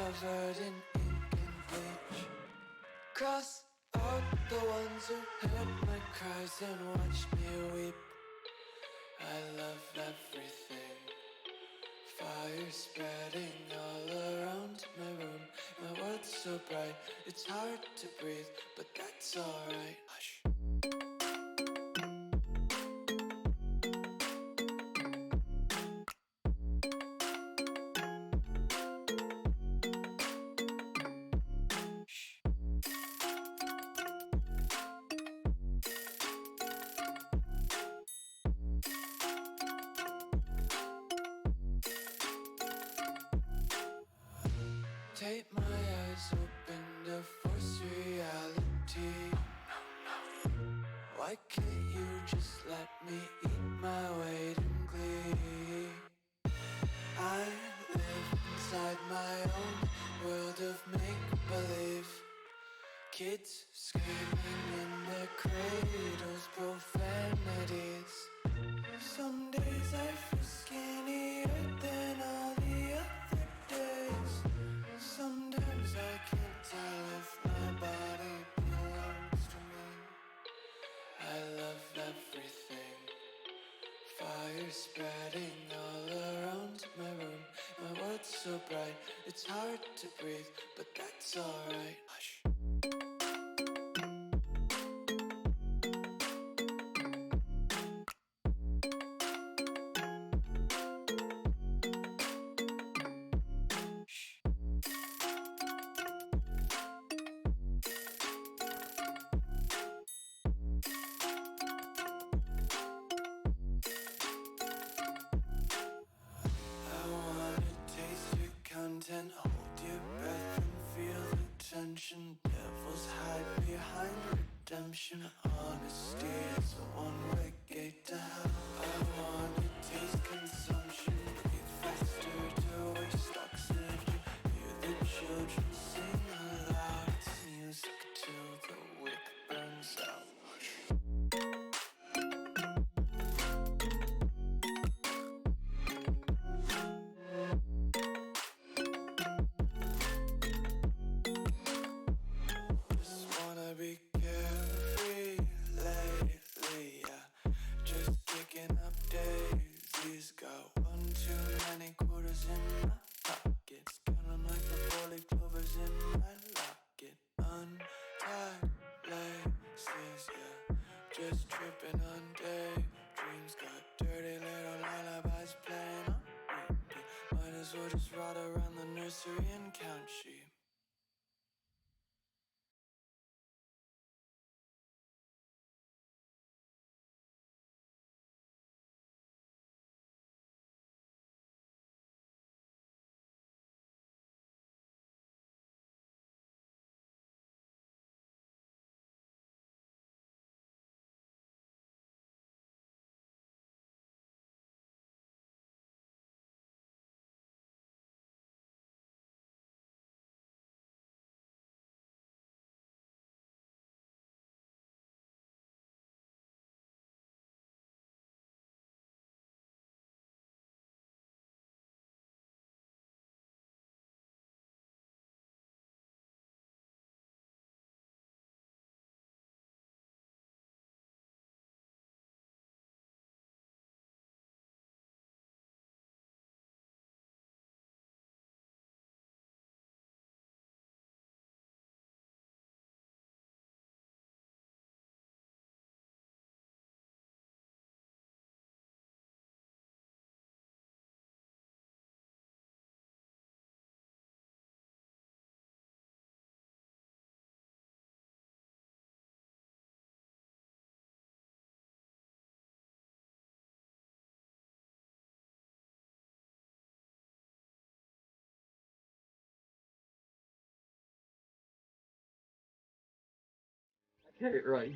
covered in ink and bleach. Cross out the ones who heard my cries and watched me weep. I love everything. Fire spreading all around my room. My world's so bright, it's hard to breathe, but that's alright. Hush. Take my eyes open to force reality. Why can't you just let me eat my weight in glee? I live inside my own world of make-believe. Kids screaming in their cradles, profanities. Some days I feel skinnier than all the other days. Sometimes I can't tell if my body belongs to me. I love everything. Fire spreading all around my room. My world's so bright, it's hard to breathe, but that's alright. Hush. Hold your breath and feel the tension. Devils hide behind redemption. Honesty is a one-way gate to hell. I wanna taste consumption. Breathe faster to waste oxygen. Hear the children sing aloud. It's music till the wick burns out. Be carefree lately, yeah. Just kicking up daisies. Got one too many quarters in my pockets. Count 'em like the 4-leaf clovers in my locket. Untied laces, yeah. Just tripping on daydreams. Got dirty little lullabies playing on repeat. Might as well just ride around the nursery and count sheep. Okay, right.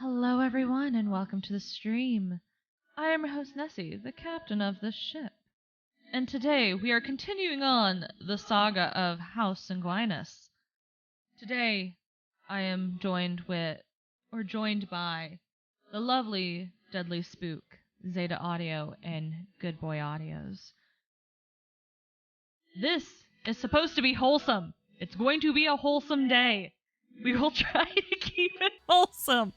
Hello, everyone, and welcome to the stream. I am your host, Nessi, the captain of this ship. And today we are continuing on the saga of House Sanguinis. Today I am joined by the lovely Deadly Spook, Zeta Audio, and Good Boy Audios. This is supposed to be wholesome. It's going to be a wholesome day. We will try to keep it wholesome.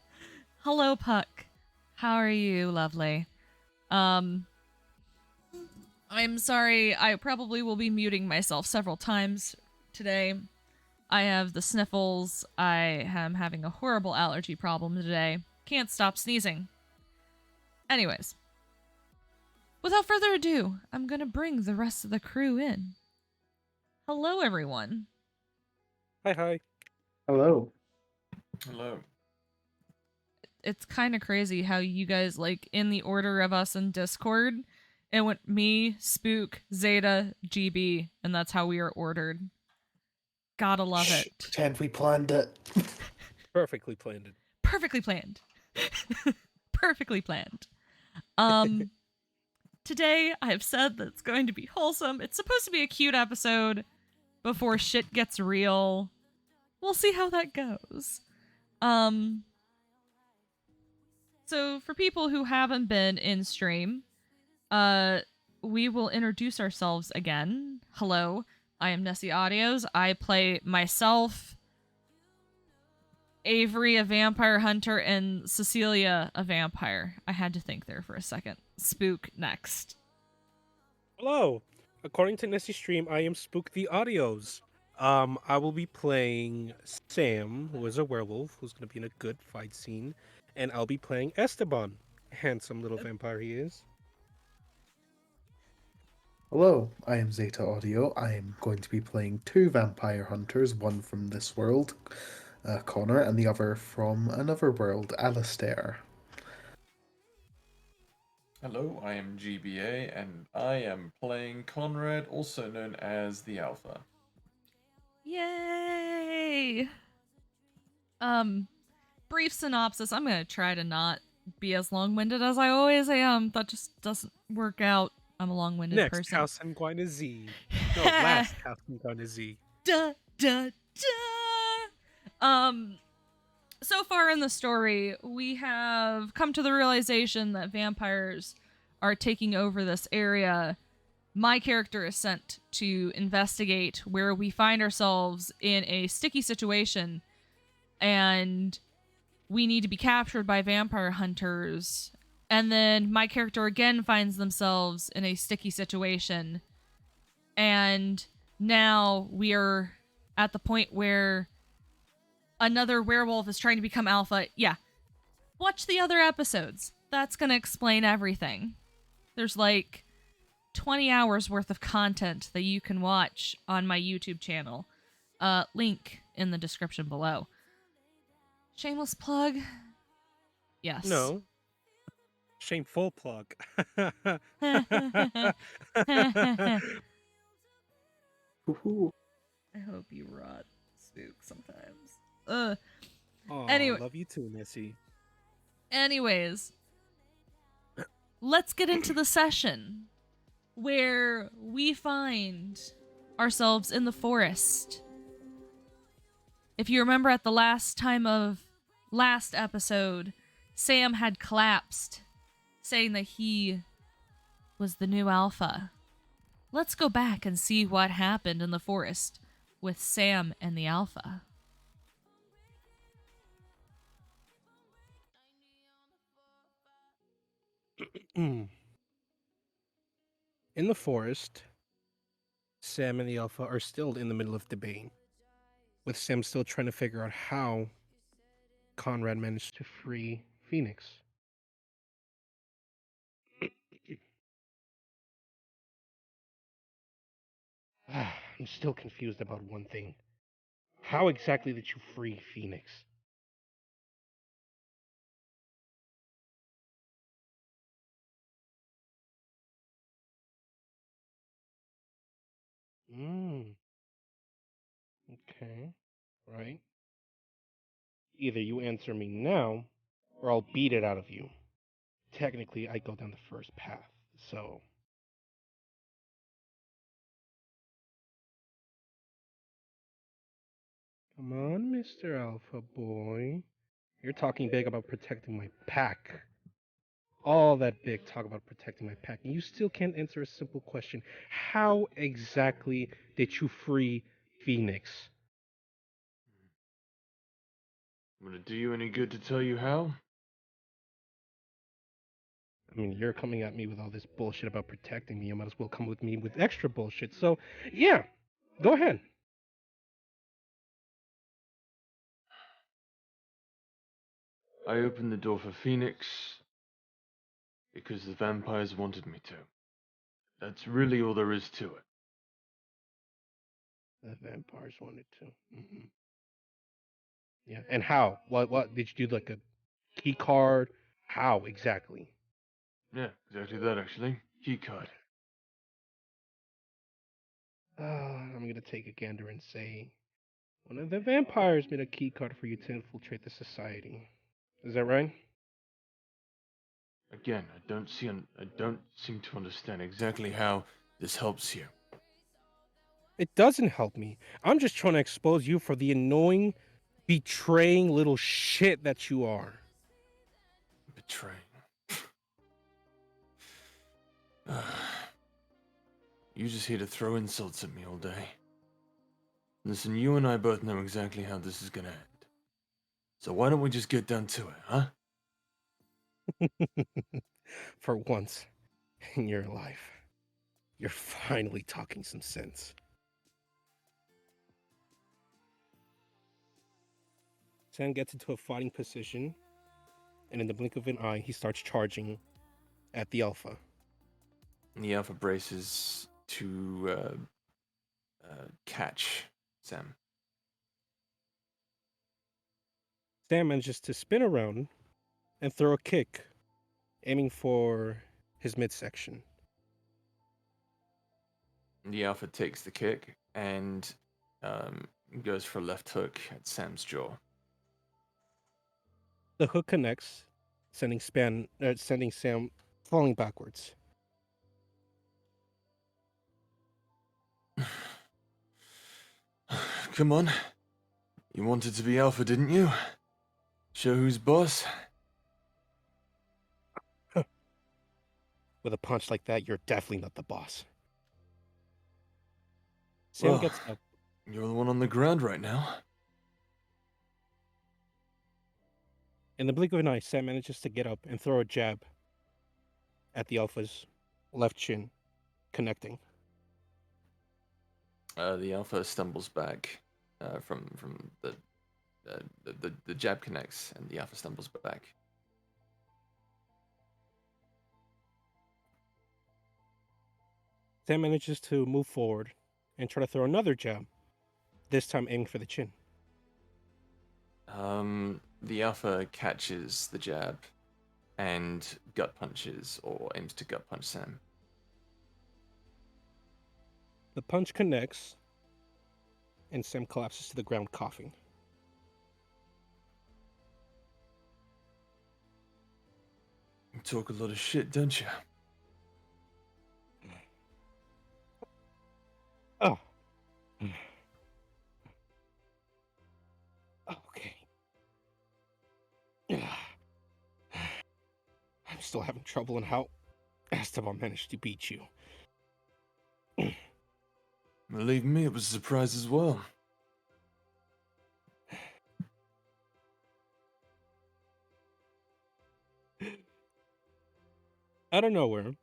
Hello, Puck. How are you, lovely? I'm sorry, I probably will be muting myself several times today. I have the sniffles. I am having a horrible allergy problem today. Can't stop sneezing. Anyways, without further ado, I'm gonna bring the rest of the crew in. Hello, everyone. Hi. Hello. Hello. It's kind of crazy how you guys, like, in the order of us in Discord, it went me, Spook, Zeta, GB, and that's how we are ordered. Gotta love it. Pretend we planned it. Perfectly planned it. Perfectly planned. Perfectly planned. Today I've said that it's going to be wholesome. It's supposed to be a cute episode before shit gets real. We'll see how that goes. So for people who haven't been in stream, we will introduce ourselves again. Hello, I am Nessi Audios. I play myself, Avery, a vampire hunter, and Cecilia, a vampire. I had to think there for a second. Spook next. Hello. According to Nessie Stream, I am Spook the Audios. I will be playing Sam, who is a werewolf, who's going to be in a good fight scene, and I'll be playing Esteban, handsome little vampire he is. Hello, I am Zeta Audio. I am going to be playing two vampire hunters, one from this world, Connor, and the other from another world, Alistair. Hello, I am GBA, and I am playing Conrad, also known as the Alpha. Yay! Brief synopsis. I'm gonna try to not be as long-winded as I always am. That just doesn't work out. I'm a long-winded Next, person. House Sanguina Z. No, last House Sanguina Z. Da, da, da. So far in the story, we have come to the realization that vampires are taking over this area. My character is sent to investigate where we find ourselves in a sticky situation, and we need to be captured by vampire hunters. And then my character again finds themselves in a sticky situation, and now we are at the point where another werewolf is trying to become alpha. Yeah. Watch the other episodes. That's going to explain everything. There's like 20 hours worth of content that you can watch on my YouTube channel. Link in the description below. Shameless plug? Yes. No. Shameful plug. Woohoo. I hope you rot, Spook, sometimes. Aw, Anyway. love you too, Nessie. Anyways, let's get into the session where we find ourselves in the forest. If you remember at the last episode, Sam had collapsed, saying that he was the new alpha. Let's go back and see what happened in the forest with Sam and the alpha. In the forest, Sam and the Alpha are still in the middle of debate, with Sam still trying to figure out how Conrad managed to free Phoenix. I'm still confused about one thing. How exactly did you free Phoenix? Okay. Right. Either you answer me now, or I'll beat it out of you. Technically, I go down the first path, so. Come on, Mr. Alpha Boy. You're talking big about protecting my pack. All that big talk about protecting my pack, and you still can't answer a simple question. How exactly did you free Phoenix? Would it do you any good to tell you how? I mean, you're coming at me with all this bullshit about protecting me. You might as well come with me with extra bullshit. So, yeah, go ahead. I opened the door for Phoenix because the vampires wanted me to. That's really all there is to it. The vampires wanted to. Yeah, and how? What did you do? Like a key card? How exactly? Yeah, exactly that actually. Keycard. I'm gonna take a gander and say one of the vampires made a key card for you to infiltrate the society. Is that right? Again, I don't seem to understand exactly how this helps you. It doesn't help me. I'm just trying to expose you for the annoying, betraying little shit that you are. Betraying. You just here to throw insults at me all day. Listen, you and I both know exactly how this is gonna end. So why don't we just get down to it, huh? For once in your life, you're finally talking some sense. Sam gets into a fighting position, and in the blink of an eye, he starts charging at the Alpha. The Alpha braces to catch Sam. Sam manages to spin around and throw a kick, aiming for his midsection. The Alpha takes the kick and goes for a left hook at Sam's jaw. The hook connects, sending Sam falling backwards. Come on. You wanted to be Alpha, didn't you? Show who's boss. With a punch like that, you're definitely not the boss. Sam gets up. You're the one on the ground right now. In the blink of an eye, Sam manages to get up and throw a jab at the Alpha's left chin, connecting. The Alpha stumbles back from the jab connects, and the Alpha stumbles back. Sam manages to move forward and try to throw another jab, this time aiming for the chin. The Alpha catches the jab and gut punches or aims to gut punch Sam. The punch connects, and Sam collapses to the ground coughing. You talk a lot of shit, don't you? Oh. Okay. I'm still having trouble in how Esteban managed to beat you. Believe me, it was a surprise as well. Out of nowhere,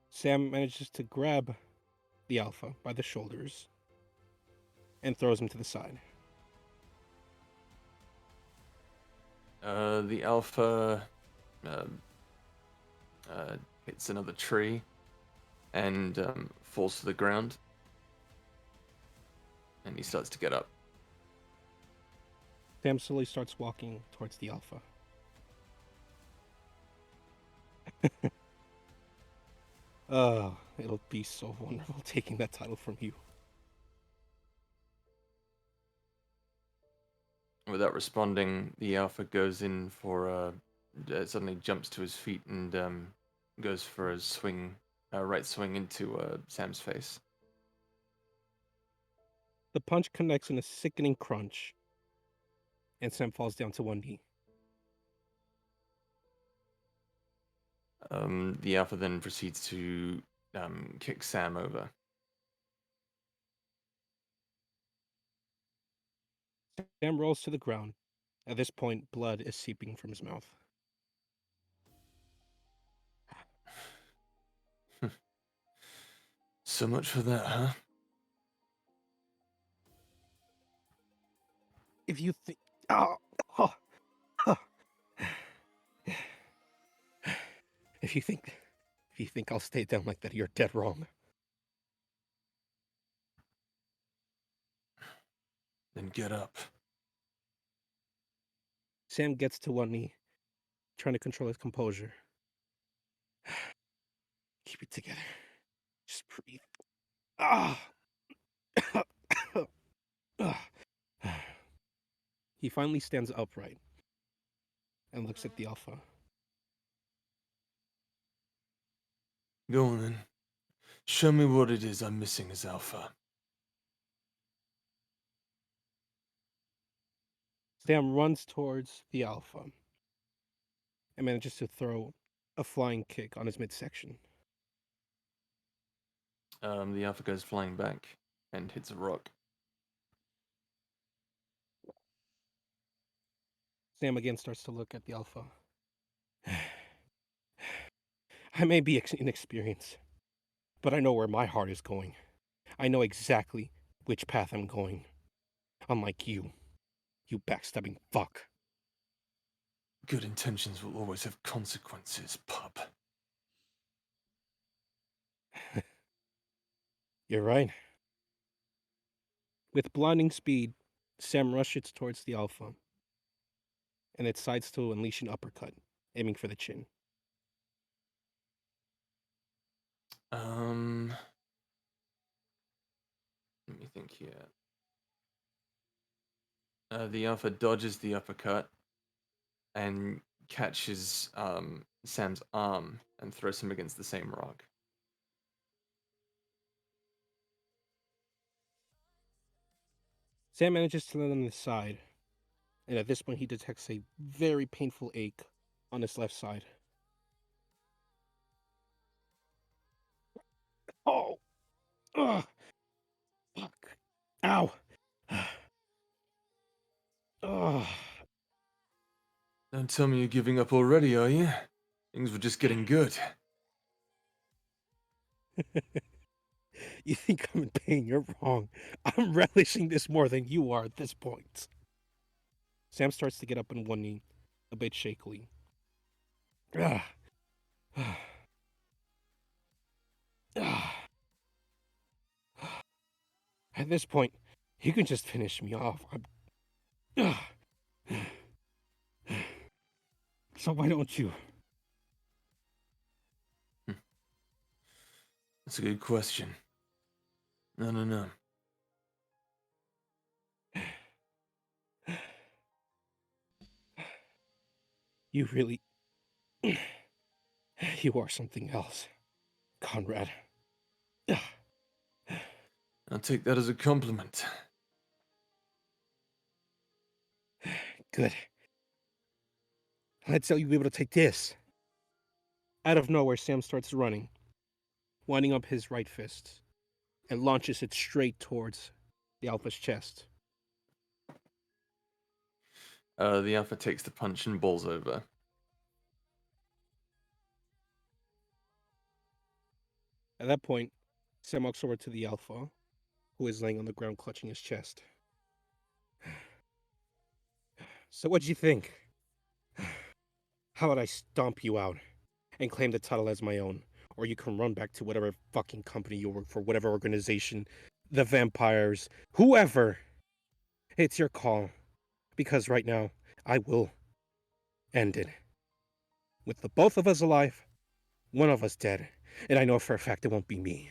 Sam manages to grab the Alpha by the shoulders and throws him to the side. The Alpha hits another tree and falls to the ground. And he starts to get up. Sam slowly starts walking towards the Alpha. Oh, it'll be so wonderful taking that title from you. Without responding, the Alpha goes in for a suddenly jumps to his feet and goes for a swing, right swing into Sam's face. The punch connects in a sickening crunch, and Sam falls down to one knee. The Alpha then proceeds to kick Sam over. Sam rolls to the ground. At this point, blood is seeping from his mouth. So much for that, huh? If you think... Oh, oh, oh. If you think I'll stay down like that, you're dead wrong. Then get up. Sam gets to one knee, trying to control his composure. Keep it together. Just breathe. Ah! He finally stands upright and looks at the Alpha. Go on then. Show me what it is I'm missing as Alpha. Sam runs towards the Alpha and manages to throw a flying kick on his midsection. The Alpha goes flying back and hits a rock. Sam again starts to look at the Alpha. I may be inexperienced, but I know where my heart is going. I know exactly which path I'm going. Unlike you backstabbing fuck. Good intentions will always have consequences, pup. You're right. With blinding speed, Sam rushes towards the Alpha, and it decides to unleash an uppercut, aiming for the chin. Let me think here. The Alpha dodges the uppercut and catches Sam's arm and throws him against the same rock. Sam manages to land on his side, and at this point he detects a very painful ache on his left side. Oh! Ugh! Fuck! Ow! Ugh! Don't tell me you're giving up already, are you? Things were just getting good. You think I'm in pain? You're wrong. I'm relishing this more than you are at this point. Sam starts to get up on one knee, a bit shakily. Ugh. At this point, you can just finish me off. So why don't you? That's a good question. No. You really... You are something else, Conrad. I'll take that as a compliment. Good. Let's tell you be able to take this. Out of nowhere, Sam starts running, winding up his right fist, and launches it straight towards the Alpha's chest. The Alpha takes the punch and bowls over. At that point, Sam walks over to the Alpha, who is laying on the ground clutching his chest. So what'd you think? How would I stomp you out and claim the title as my own? Or you can run back to whatever fucking company you work for, whatever organization, the vampires, whoever. It's your call. Because right now, I will end it. With the both of us alive, one of us dead, and I know for a fact it won't be me.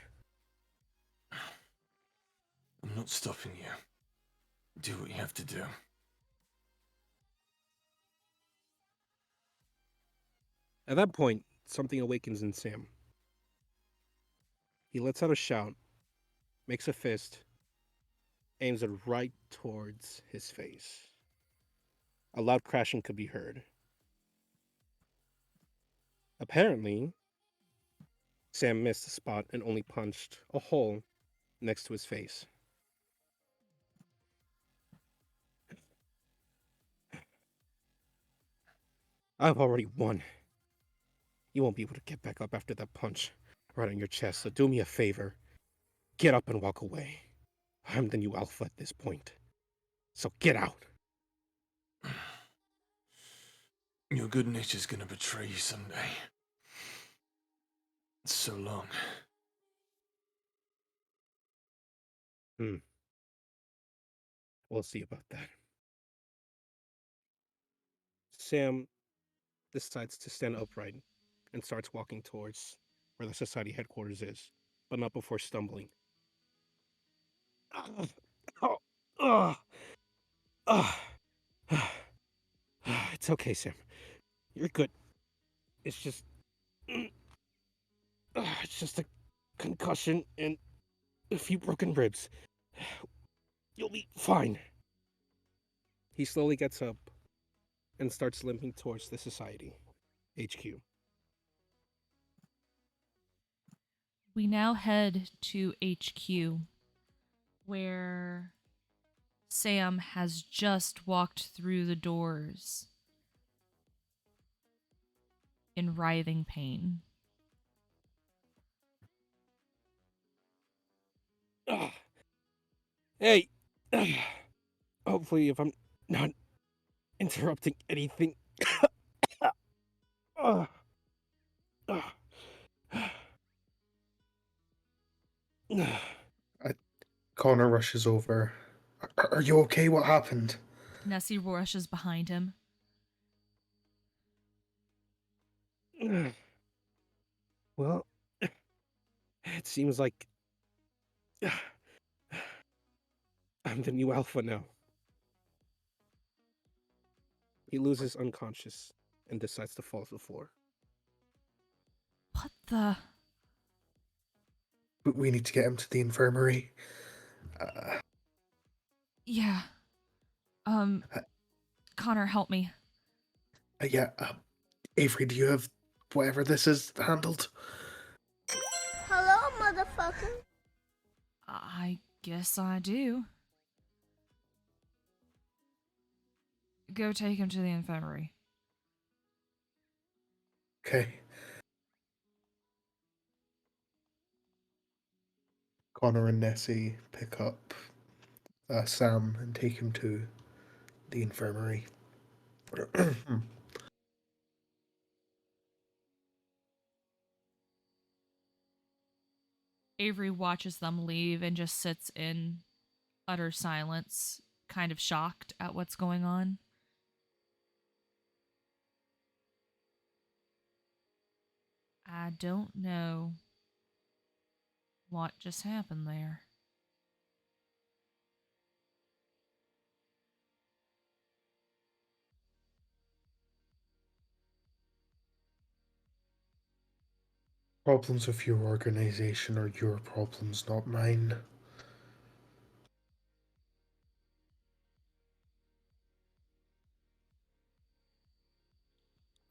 I'm not stopping you. Do what you have to do. At that point, something awakens in Sam. He lets out a shout, makes a fist, aims it right towards his face. A loud crashing could be heard. Apparently, Sam missed the spot and only punched a hole next to his face. I've already won. You won't be able to get back up after that punch right on your chest, so do me a favor. Get up and walk away. I'm the new alpha at this point. So get out. Your good nature's gonna betray you someday. So long. We'll see about that. Sam decides to stand upright and starts walking towards where the society headquarters is, but not before stumbling. Oh, oh, oh. It's okay, Sam. You're good. It's just, it's just a concussion and a few broken ribs. You'll be fine. He slowly gets up and starts limping towards the society HQ. We now head to HQ, where Sam has just walked through the doors in writhing pain. Hey, hopefully, if I'm not interrupting anything. uh, uh, Connor rushes over. Are you okay? What happened? Nessi rushes behind him. well, it seems like I'm the new alpha now. He loses unconscious and decides to fall to the floor. What the? We need to get him to the infirmary. Yeah. Connor, help me. Yeah, Avery, do you have whatever this is handled? Hello, motherfucker. I guess I do. Go take him to the infirmary. Okay. Connor and Nessie pick up Sam and take him to the infirmary. Avery watches them leave and just sits in utter silence, kind of shocked at what's going on. I don't know what just happened there. Problems with your organization are your problems, not mine.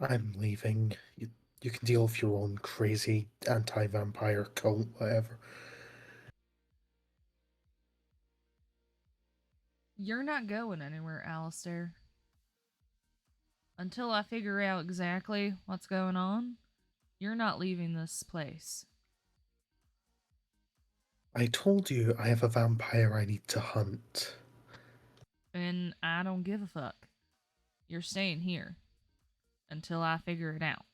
I'm leaving. You can deal with your own crazy anti-vampire cult, whatever. You're not going anywhere, Alistair. Until I figure out exactly what's going on, you're not leaving this place. I told you I have a vampire I need to hunt. And I don't give a fuck. You're staying here until I figure it out.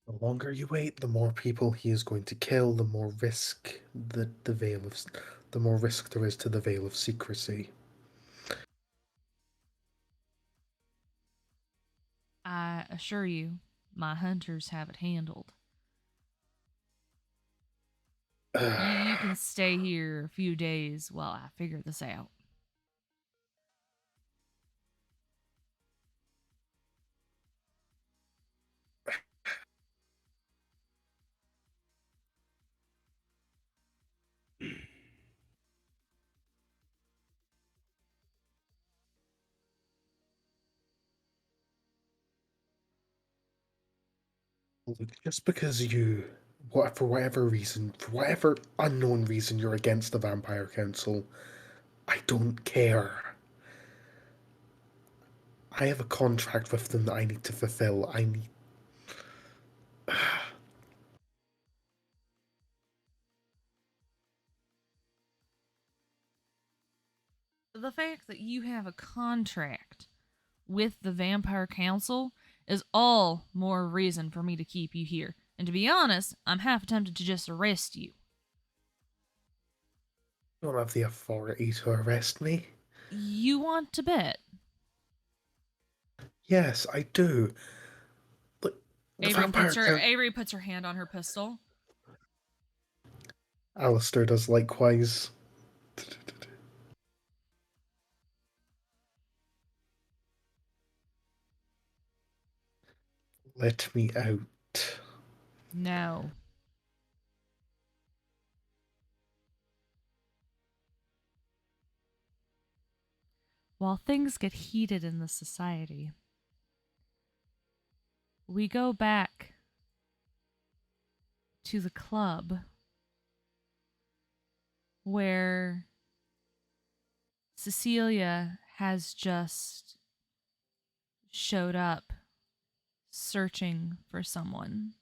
The longer you wait, the more people he is going to kill, the more risk the more risk there is to the veil of secrecy. I assure you, my hunters have it handled. You can stay here a few days while I figure this out. Look, just because for whatever reason, for whatever unknown reason, you're against the Vampire Council, I don't care. I have a contract with them that I need to fulfill. I need. The fact that you have a contract with the Vampire Council is all more reason for me to keep you here. And to be honest, I'm half tempted to just arrest you. You don't have the authority to arrest me. You want to bet? Yes, I do. But the Vampire Council. Avery puts her hand on her pistol. Alistair does likewise. Let me out. No. While things get heated in the society, we go back to the club where Cecilia has just showed up searching for someone.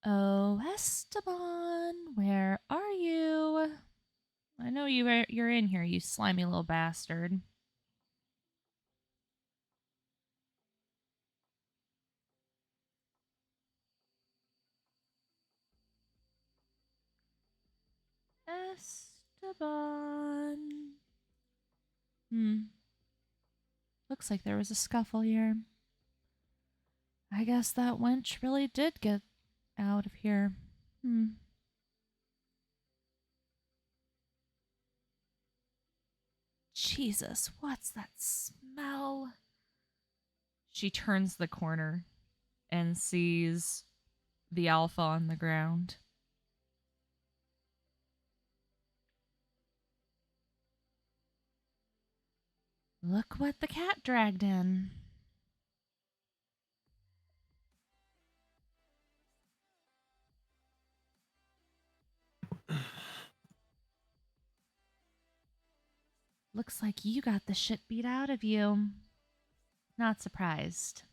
Oh, Esteban, where are you? I know you're in here, you slimy little bastard. Esteban. Looks like there was a scuffle here. I guess that wench really did get out of here. Jesus, what's that smell? She turns the corner and sees the alpha on the ground. Look what the cat dragged in. Looks like you got the shit beat out of you. Not surprised.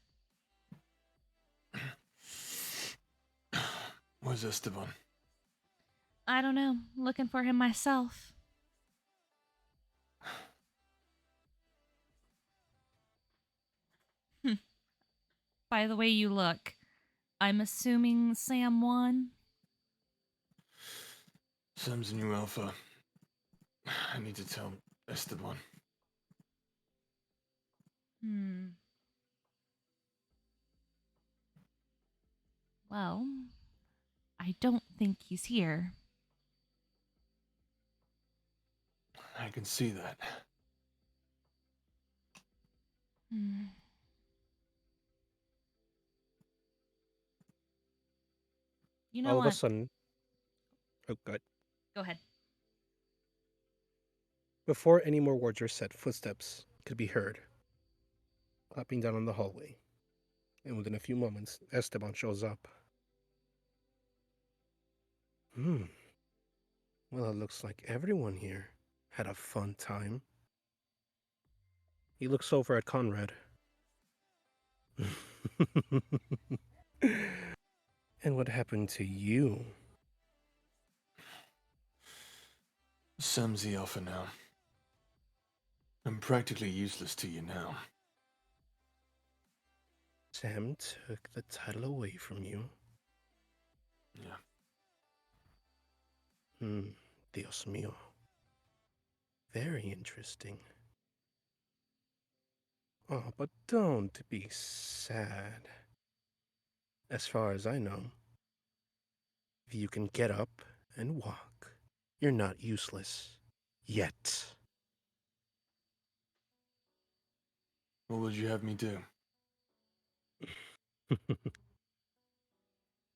Where's Esteban? I don't know. Looking for him myself. By the way you look, I'm assuming Sam won? Sam's a new alpha. I need to tell Esteban. Well, I don't think he's here. I can see that. You know All what? of a sudden, oh god. Go ahead. Before any more words are said, footsteps could be heard, clapping down on the hallway. And within a few moments, Esteban shows up. Well, it looks like everyone here had a fun time. He looks over at Conrad. And what happened to you? Sam's the alpha now. I'm practically useless to you now. Sam took the title away from you? Yeah. Dios mío. Very interesting. Oh, but don't be sad. As far as I know, if you can get up and walk, you're not useless. Yet. What would you have me do?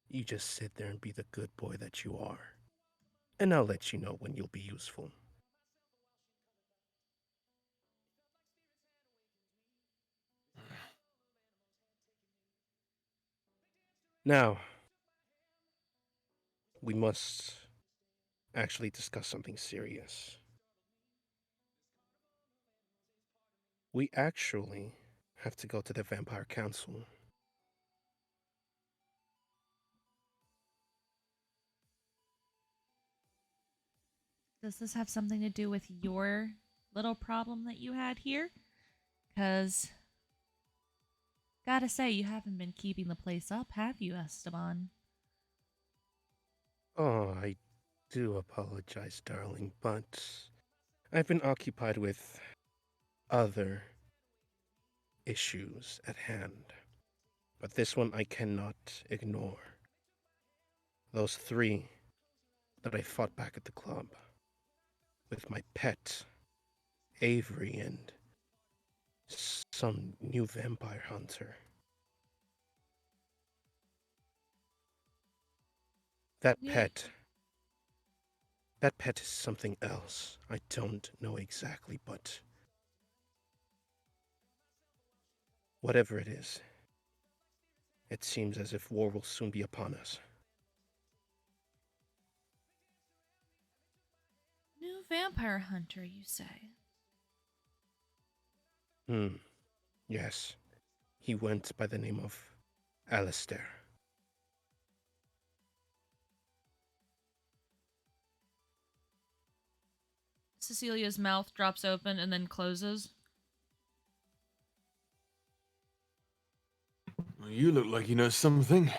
You just sit there and be the good boy that you are. And I'll let you know when you'll be useful. Now, we must actually discuss something serious. We actually have to go to the Vampire Council. Does this have something to do with your little problem that you had here? Because, gotta say, you haven't been keeping the place up, have you, Esteban? Oh, I do apologize, darling, but I've been occupied with other issues at hand. But this one I cannot ignore. Those three that I fought back at the club with my pet, Avery, and some new vampire hunter. That Yeah. pet. That pet is something else. I don't know exactly, but whatever it is, it seems as if war will soon be upon us. New vampire hunter, you say? Yes. He went by the name of Alistair. Cecilia's mouth drops open and then closes. Well, you look like you know something.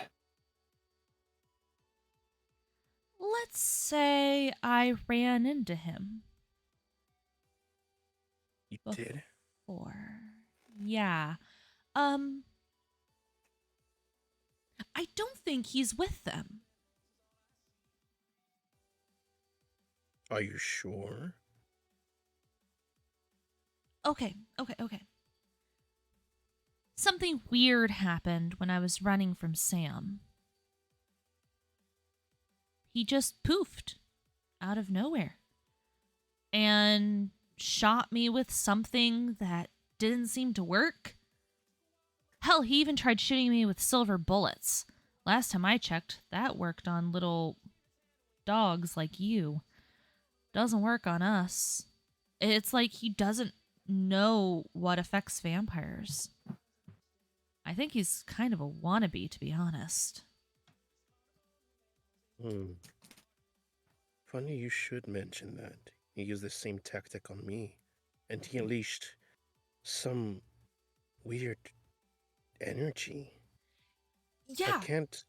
Let's say I ran into him You did? before. Yeah. I don't think he's with them. Are you sure? Okay. Something weird happened when I was running from Sam. He just poofed out of nowhere and shot me with something that didn't seem to work. Hell, he even tried shooting me with silver bullets. Last time I checked, that worked on little dogs like you. Doesn't work on us. It's like he doesn't know what affects vampires. I think he's kind of a wannabe, to be honest. Funny you should mention that. He used the same tactic on me, and he unleashed some weird energy. Yeah. I can't.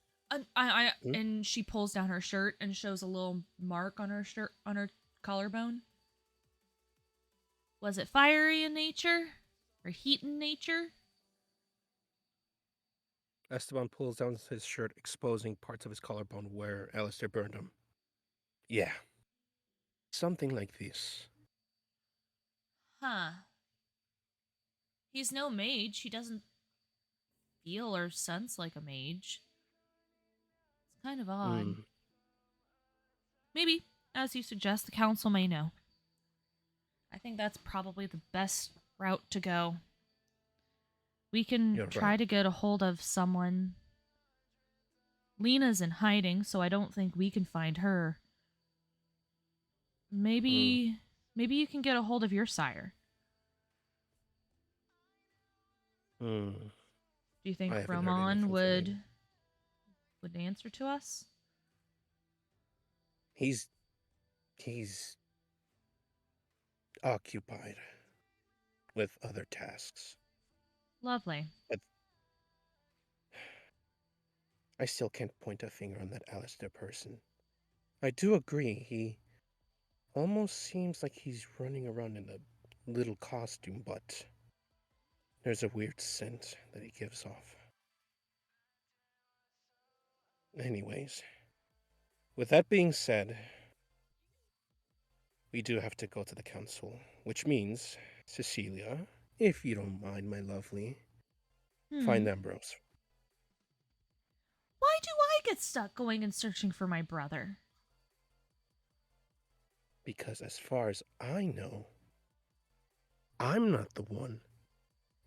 And she pulls down her shirt and shows a little mark on her shirt, on her collarbone. Was it fiery in nature or heat in nature? Esteban pulls down his shirt, exposing parts of his collarbone where Alistair burned him. Yeah. Something like this. Huh. He's no mage. He doesn't feel or sense like a mage. It's kind of odd. Maybe, as you suggest, the council may know. I think that's probably the best route to go. We can You're try right. to get a hold of someone. Lena's in hiding, so I don't think we can find her. Maybe you can get a hold of your sire. Do you think I haven't heard Roman anything from would him. answer to us? He's occupied with other tasks. Lovely. But I still can't point a finger on that Alistair person. I do agree, he almost seems like he's running around in a little costume, but there's a weird scent that he gives off. Anyways, with that being said, we do have to go to the council, which means, Cecilia, if you don't mind, my lovely, find Ambrose. Why do I get stuck going and searching for my brother? Because as far as I know, I'm not the one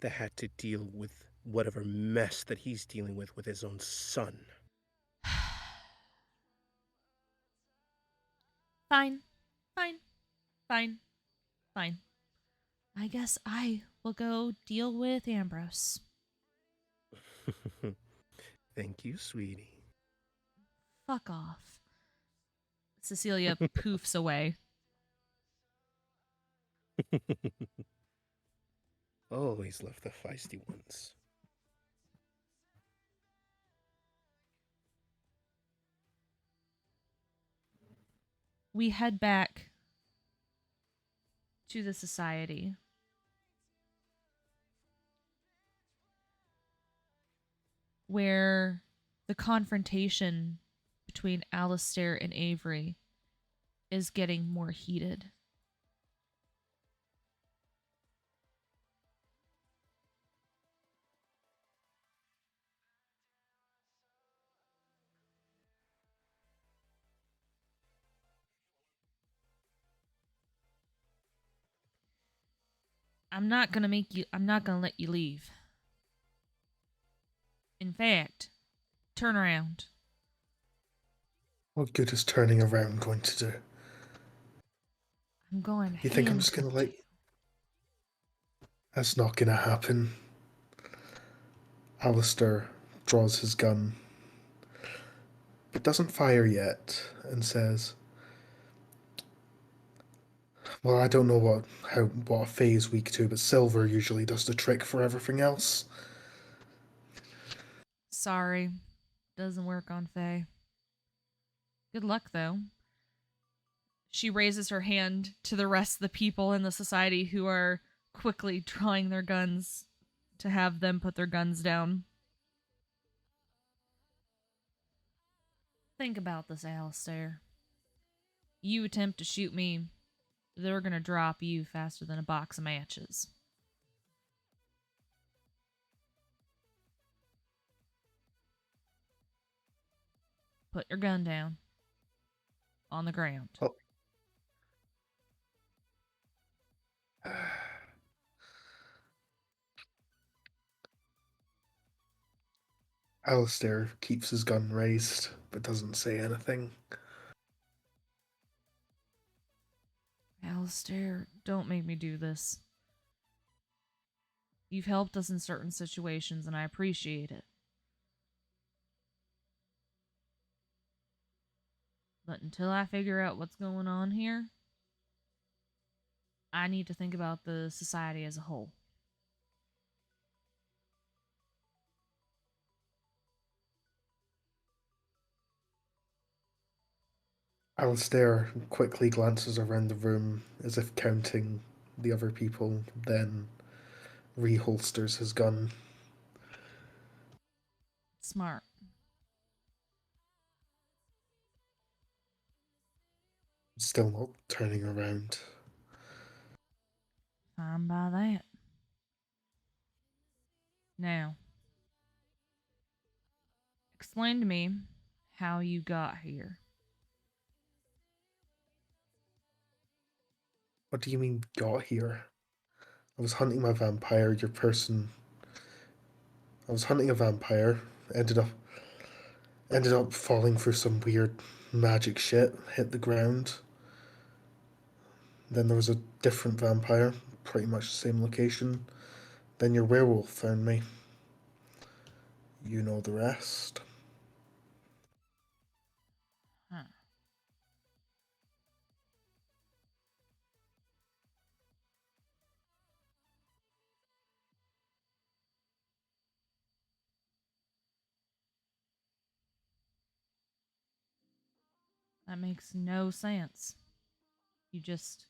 that had to deal with whatever mess that he's dealing with his own son. Fine. Fine. Fine. Fine. I guess I will go deal with Ambrose. Thank you, sweetie. Fuck off. Cecilia poofs away. Always love the feisty ones. We head back to the society. Where the confrontation between Alistair and Avery is getting more heated. I'm not gonna let you leave. In fact, turn around. What good is turning around going to do? I'm going. You think I'm just gonna let... That's not gonna happen. Alistair draws his gun, but doesn't fire yet, and says, well, I don't know what a phase weak to, but silver usually does the trick for everything else. Sorry. Doesn't work on Faye. Good luck, though. She raises her hand to the rest of the people in the society who are quickly drawing their guns to have them put their guns down. Think about this, Alistair. You attempt to shoot me, they're gonna drop you faster than a box of matches. Put your gun down. On the ground. Oh. Alistair keeps his gun raised, but doesn't say anything. Alistair, don't make me do this. You've helped us in certain situations, and I appreciate it. But until I figure out what's going on here, I need to think about the society as a whole. Alistair quickly glances around the room as if counting the other people, then reholsters his gun. Smart. Still not turning around. Fine by that. Now, explain to me how you got here. What do you mean, got here? I was hunting my vampire, I was hunting a vampire, ended up falling for some weird magic shit, hit the ground. Then there was a different vampire, pretty much the same location. Then your werewolf found me. You know the rest. Huh. That makes no sense. You just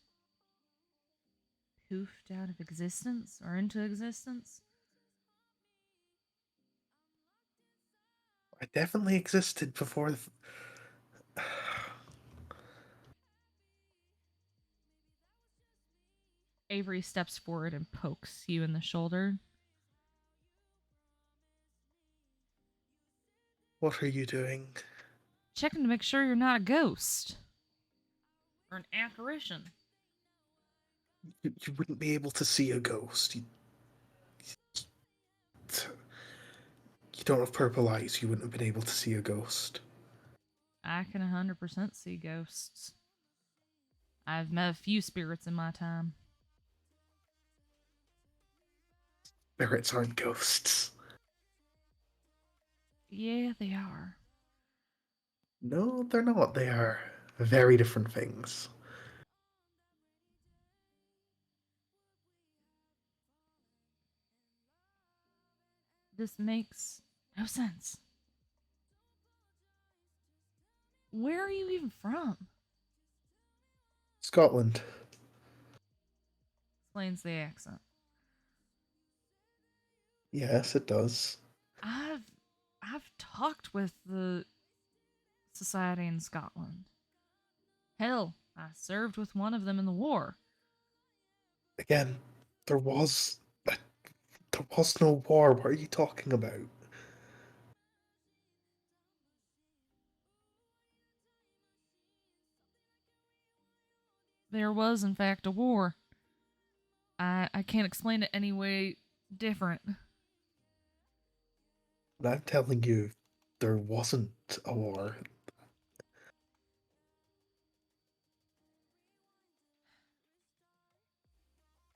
poofed out of existence or into existence? I definitely existed before Avery steps forward and pokes you in the shoulder. What are you doing? Checking to make sure you're not a ghost. Or an apparition. You wouldn't be able to see a ghost. You don't have purple eyes. You wouldn't have been able to see a ghost. I can 100% see ghosts. I've met a few spirits in my time. Spirits aren't ghosts. Yeah, they are. No, they're not. They are very different things. This makes no sense. Where are you even from? Scotland. Explains the accent. Yes, it does. I've talked with the society in Scotland. Hell, I served with one of them in the war. Again, there was no war. What are you talking about? There was, in fact, a war. I can't explain it any way different. But I'm telling you, there wasn't a war.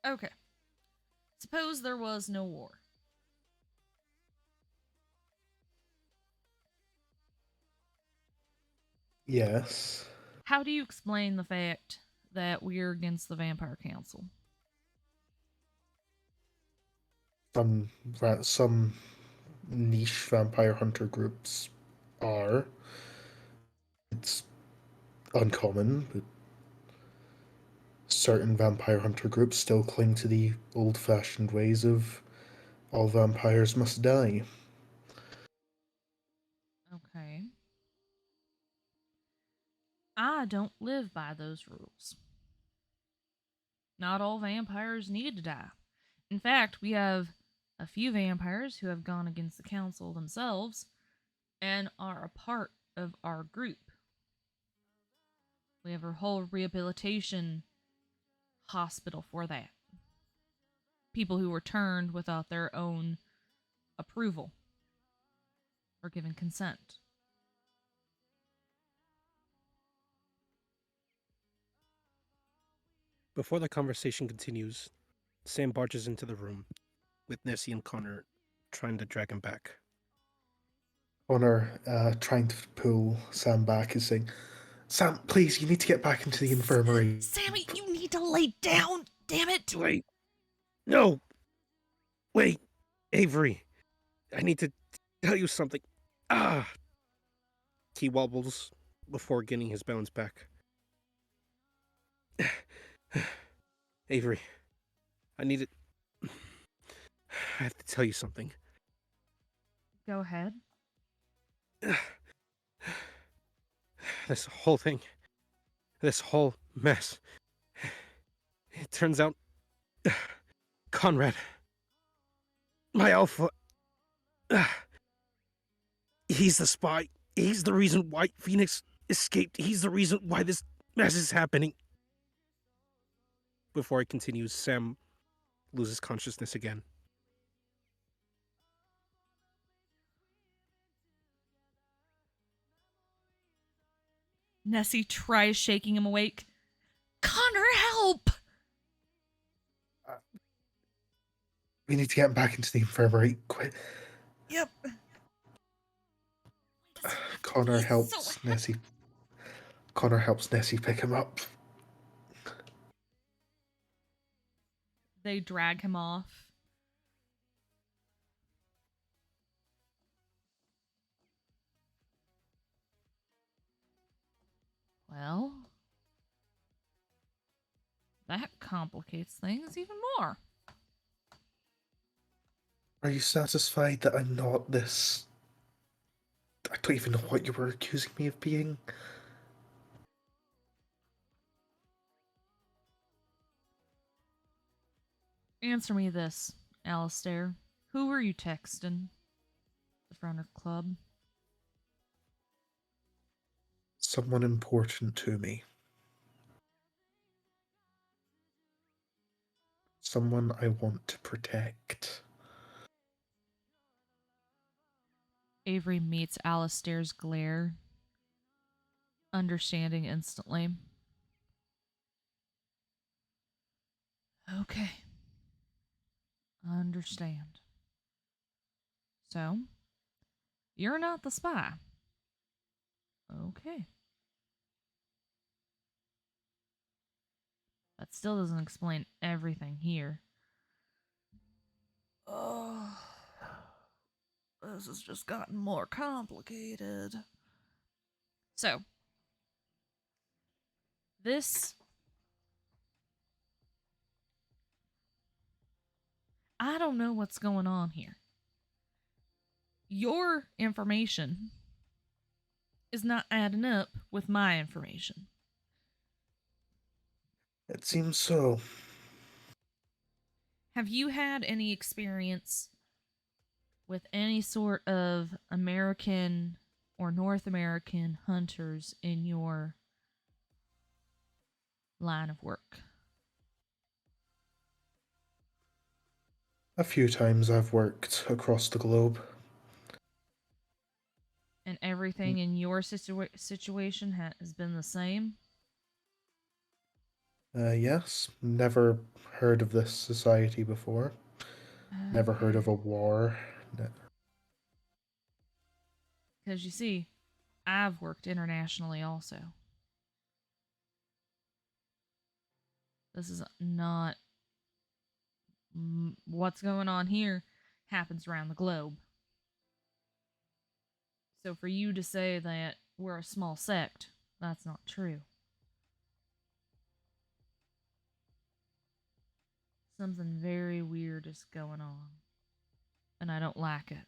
Okay. Suppose there was no war. Yes. How do you explain the fact that we're against the Vampire Council? Some niche vampire hunter groups are. It's uncommon, but certain vampire hunter groups still cling to the old-fashioned ways of all vampires must die. Okay. I don't live by those rules. Not all vampires need to die. In fact, we have a few vampires who have gone against the council themselves and are a part of our group. We have a whole rehabilitation hospital for that. People who were turned without their own approval or given consent. Before the conversation continues, Sam barges into the room, with Nessi and Connor trying to drag him back. Connor, trying to pull Sam back, is saying, Sam, please, you need to get back into the infirmary. Sammy, you need to lay down! Damn it! Wait. No! Wait, Avery. I need to tell you something. Ah! He wobbles before getting his balance back. Avery, I need it. I have to tell you something. Go ahead. This whole thing, this whole mess. It turns out Conrad, my alpha, he's the spy. He's the reason why Phoenix escaped. He's the reason why this mess is happening. Before he continues, Sam loses consciousness again. Nessie tries shaking him awake. Connor, help! We need to get him back into the infirmary. Quick. Yep. Connor helps Nessie. Connor helps Nessie pick him up. They drag him off. Well, that complicates things even more. Are you satisfied that I'm not this? I don't even know what you were accusing me of being. Answer me this, Alistair. Who were you texting? The front of the club. Someone important to me. Someone I want to protect. Avery meets Alistair's glare, understanding instantly. Okay. I understand. So, you're not the spy. Okay. That still doesn't explain everything here. Oh, this has just gotten more complicated. So, this. I don't know what's going on here. Your information is not adding up with my information. It seems so. Have you had any experience with any sort of American or North American hunters in your line of work? A few times I've worked across the globe. And everything in your situation has been the same? Yes, never heard of this society before. Never heard of a war. Because you see, I've worked internationally also. This is not what's going on here happens around the globe. So for you to say that we're a small sect, that's not true. Something very weird is going on. And I don't like it.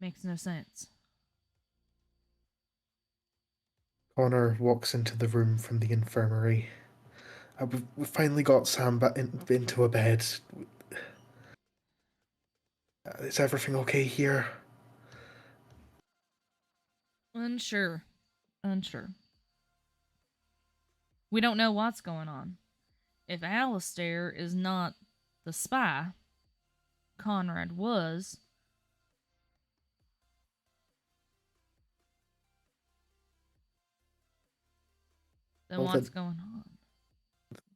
Makes no sense. Connor walks into the room from the infirmary. We finally got Sam into a bed. Is everything okay here? Unsure. We don't know what's going on. If Alistair is not the spy, Conrad was. Then Well, what's going on?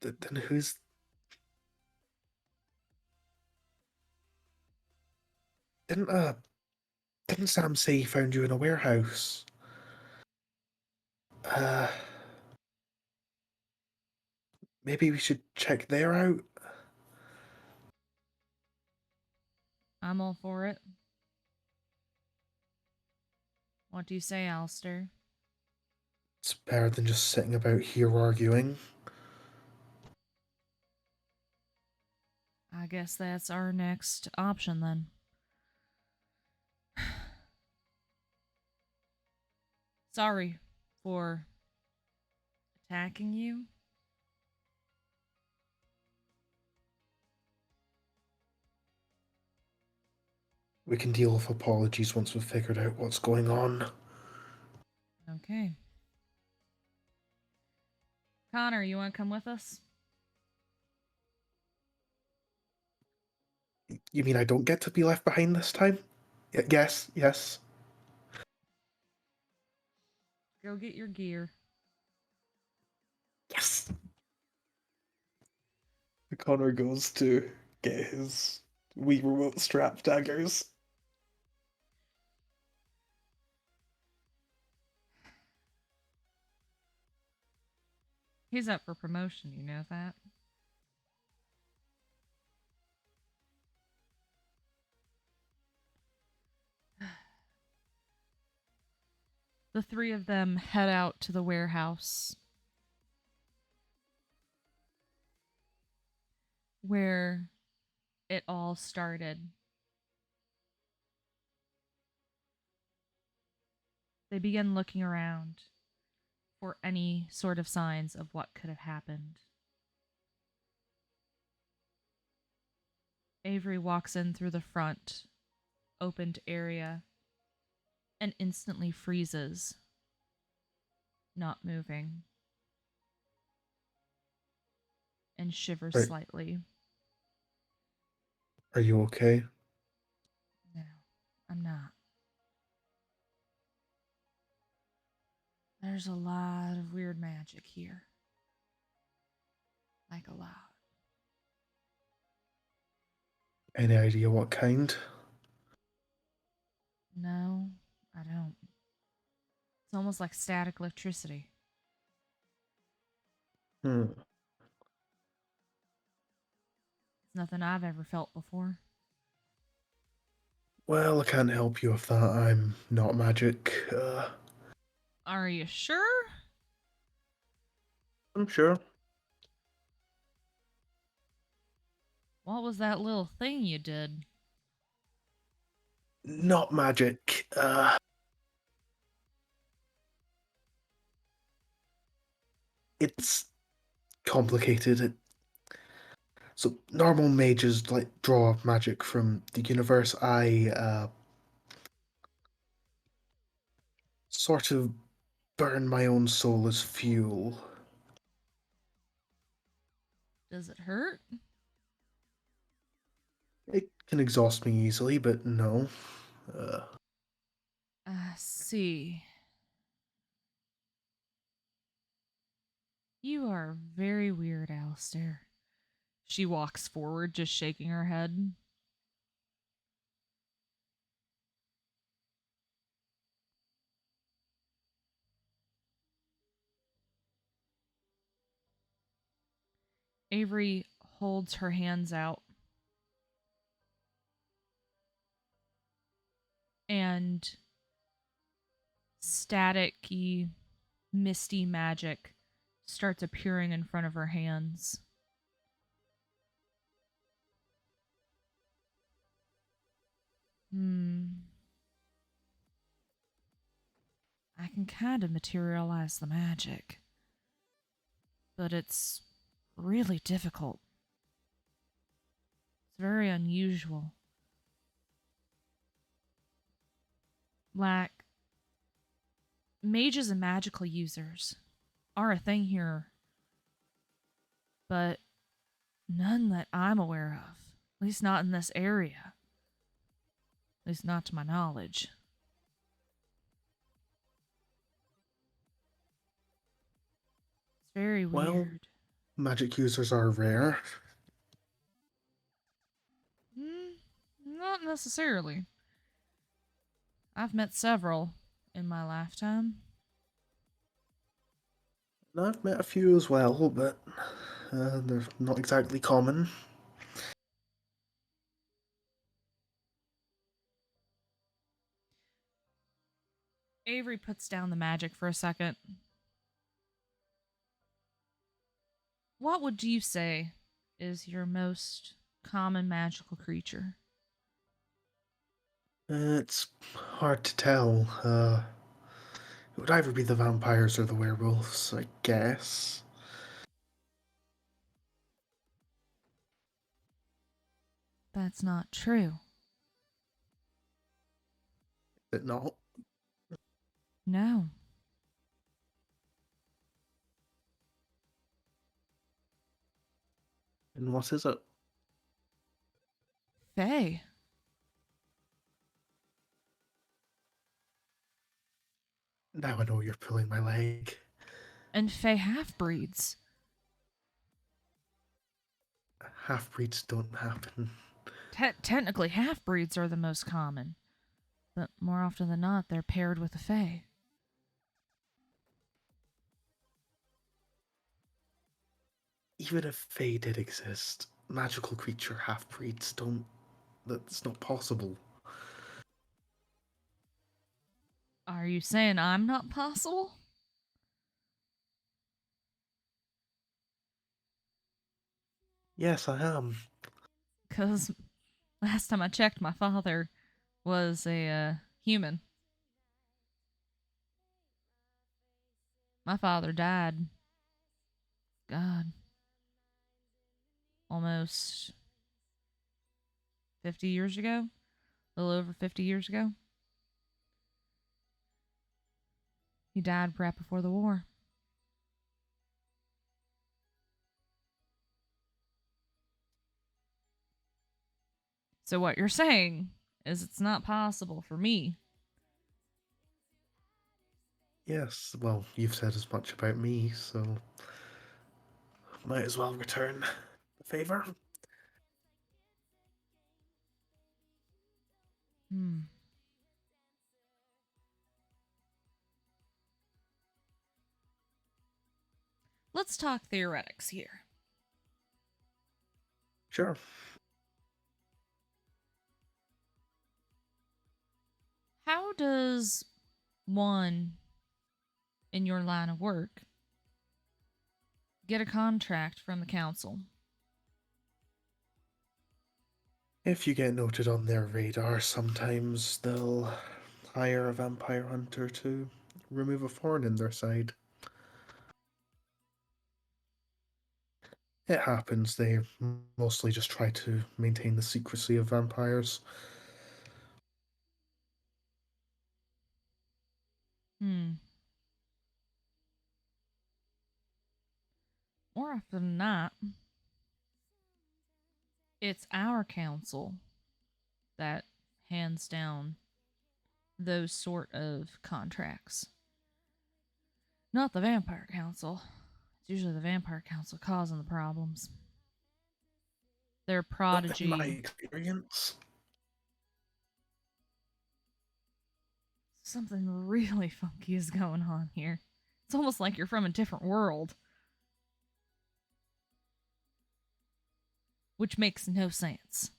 then who's... Didn't Sam say he found you in a warehouse? Maybe we should check there out? I'm all for it. What do you say, Alistair? It's better than just sitting about here arguing. I guess that's our next option then. Sorry for attacking you. We can deal with apologies once we've figured out what's going on. Okay. Connor, you want to come with us? You mean I don't get to be left behind this time? Yes. Go get your gear. Yes! Connor goes to get his Wii remote strap daggers. He's up for promotion, you know that? The three of them head out to the warehouse where it all started. They begin looking around for any sort of signs of what could have happened. Avery walks in through the front, opened area, and instantly freezes, not moving, and shivers Right. slightly. Are you okay? No, I'm not. There's a lot of weird magic here. Like a lot. Any idea what kind? No, I don't. It's almost like static electricity. Hmm. It's nothing I've ever felt before. Well, I can't help you with that. I'm not magic. Are you sure? I'm sure. What was that little thing you did? Not magic. It's complicated. So normal mages like draw magic from the universe. I sort of burn my own soul as fuel. Does it hurt? It can exhaust me easily, but no. I see. You are very weird, Alistair. She walks forward, just shaking her head. Avery holds her hands out. And staticky, misty magic starts appearing in front of her hands. I can kind of materialize the magic, but it's really difficult. It's very unusual. Like, mages and magical users are a thing here, but none that I'm aware of. At least not in this area. At least not to my knowledge. It's very Well, weird. magic users are rare. Not necessarily. I've met several in my lifetime. And I've met a few as well, but they're not exactly common. Avery puts down the magic for a second. What would you say is your most common magical creature? It's hard to tell. It would either be the vampires or the werewolves, I guess. That's not true. Is it not? No. And what is it? Fae. Now I know you're pulling my leg. And Fae half-breeds. Half-breeds don't happen. Technically, half-breeds are the most common. But more often than not, they're paired with a Fae. Even if Fae did exist, magical creature half-breeds don't... That's not possible. Are you saying I'm not possible? Yes, I am. Because last time I checked, my father was a human. My father died. God. Almost 50 years ago? A little over 50 years ago? He died right before the war. So what you're saying is it's not possible for me. Yes, well, you've said as much about me, so... Might as well return the favour. Hmm. Let's talk theoretics here. Sure. How does one in your line of work get a contract from the council? If you get noted on their radar, sometimes they'll hire a vampire hunter to remove a thorn in their side. It happens. They mostly just try to maintain the secrecy of vampires. Hmm. More often than not, it's our council that hands down those sort of contracts. Not the Vampire Council. It's usually the Vampire Council causing the problems. Their Not in my prodigy. experience. Something really funky is going on here. It's almost like you're from a different world. Which makes no sense.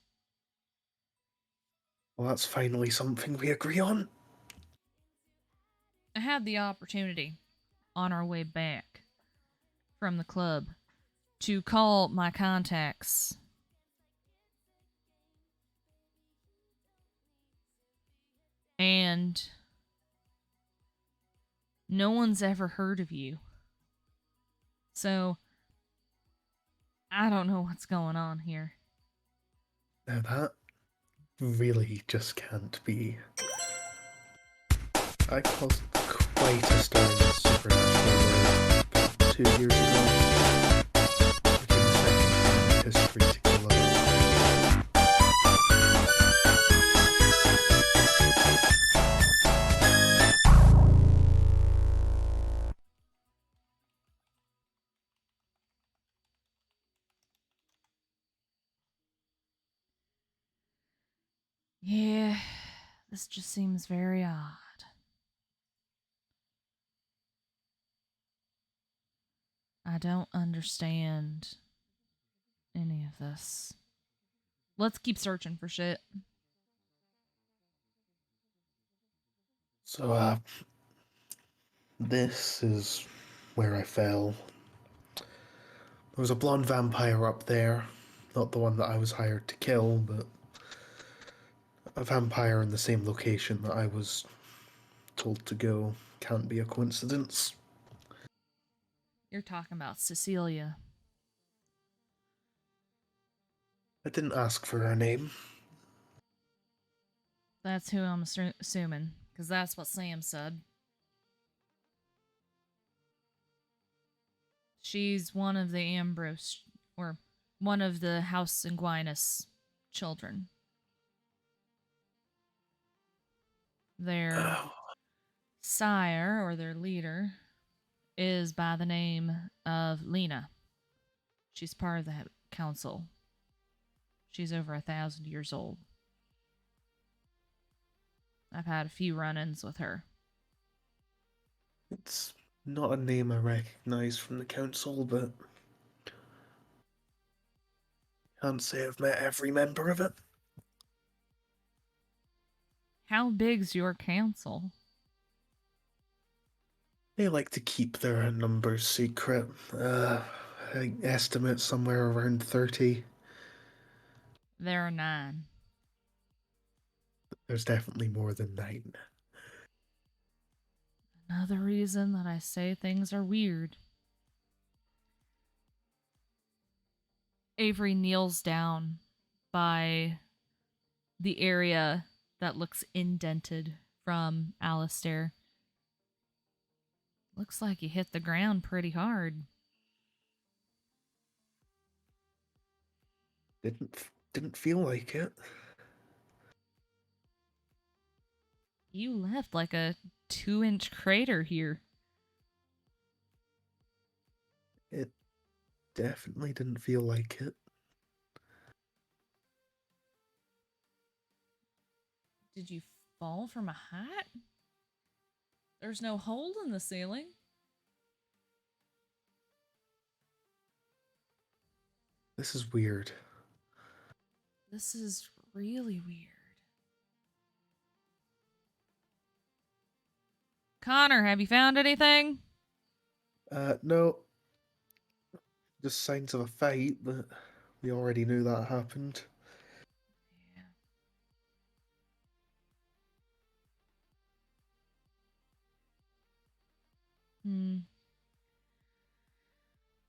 Well, that's finally something we agree on. I had the opportunity on our way back from the club to call my contacts. And no one's ever heard of you. So, I don't know what's going on here. Now that really just can't be. I caused quite a stir in the supernatural world 2 years ago. Became the second time in history to kill a vampire. Yeah, this just seems very odd. I don't understand any of this. Let's keep searching for shit. So, this is where I fell. There was a blonde vampire up there. Not the one that I was hired to kill, but a vampire in the same location that I was told to go. Can't be a coincidence. You're talking about Cecilia. I didn't ask for her name. That's who I'm assuming, because that's what Sam said. She's one of the Ambrose, or one of the House Sanguinis children. Their sire, or their leader, is by the name of Lena. She's part of the council. She's over 1,000 years old. I've had a few run-ins with her. It's not a name I recognize from the council, but can't say I've met every member of it. How big's your council? They like to keep their numbers secret. I estimate somewhere around 30. There are 9. There's definitely more than 9. Another reason that I say things are weird. Avery kneels down by the area that looks indented from Alistair. Looks like you hit the ground pretty hard. Didn't feel like it. You left like a 2-inch crater here. It definitely didn't feel like it. Did you fall from a hat? There's no hole in the ceiling. This is weird. This is really weird. Connor, have you found anything? No. Just signs of a fight, but we already knew that happened.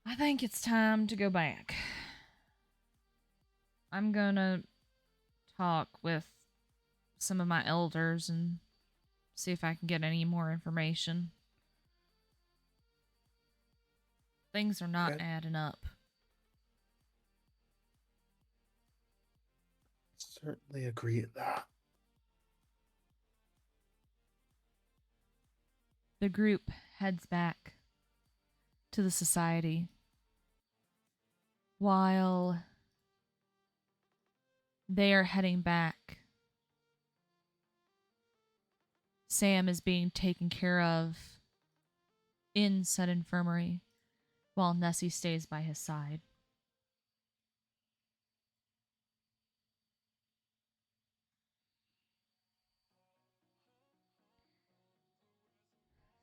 I think it's time to go back. I'm gonna talk with some of my elders and see if I can get any more information. Things are not adding up. Certainly agree with that. The group heads back to the society while they are heading back. Sam is being taken care of in said infirmary while Nessie stays by his side.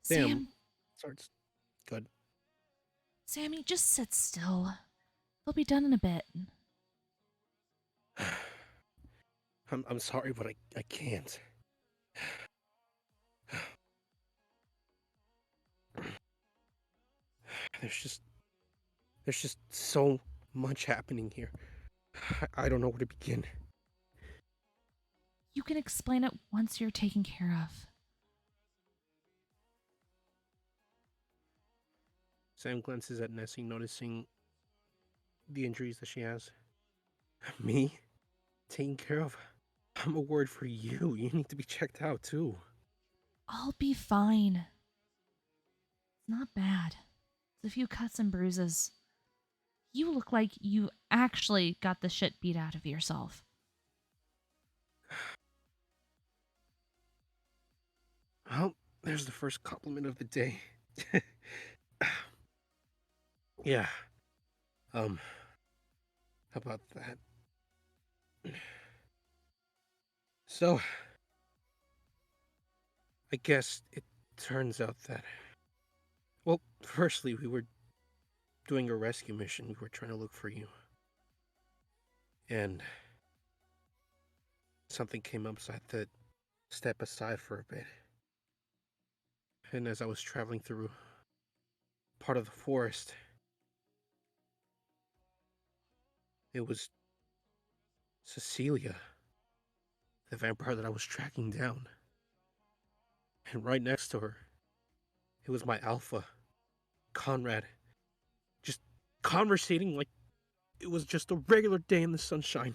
Sam starts. Good. Sammy, just sit still. They'll be done in a bit. I'm sorry, but I can't. There's just so much happening here. I don't know where to begin. You can explain it once you're taken care of. Sam glances at Nessie, noticing the injuries that she has. Me? Taken care of? I'm a word for you. You need to be checked out, too. I'll be fine. It's not bad. It's a few cuts and bruises. You look like you actually got the shit beat out of yourself. Well, there's the first compliment of the day. Yeah. How about that? So, I guess it turns out that... Well, firstly, we were doing a rescue mission. We were trying to look for you. And something came up, so I had to step aside for a bit. And as I was traveling through part of the forest, it was Cecilia, the vampire that I was tracking down. And right next to her, it was my alpha, Conrad, just conversating like it was just a regular day in the sunshine.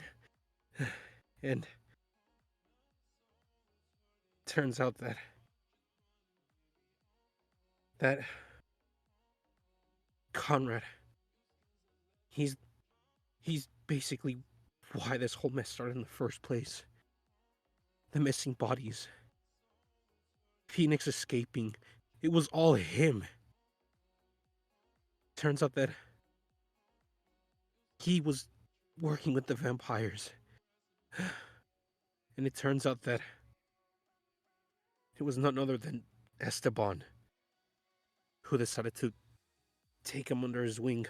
And turns out that Conrad, he's basically why this whole mess started in the first place. The missing bodies, Phoenix escaping, it was all him. Turns out that he was working with the vampires. And it turns out that it was none other than Esteban who decided to take him under his wing.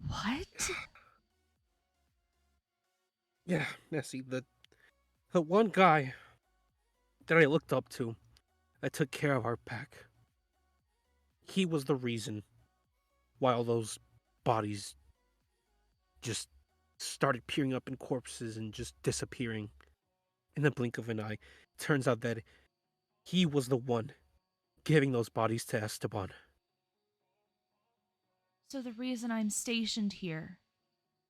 What? Yeah, Nessie, the one guy that I looked up to that took care of our pack, he was the reason why all those bodies just started peering up in corpses and just disappearing in the blink of an eye. Turns out that he was the one giving those bodies to Esteban. So the reason I'm stationed here,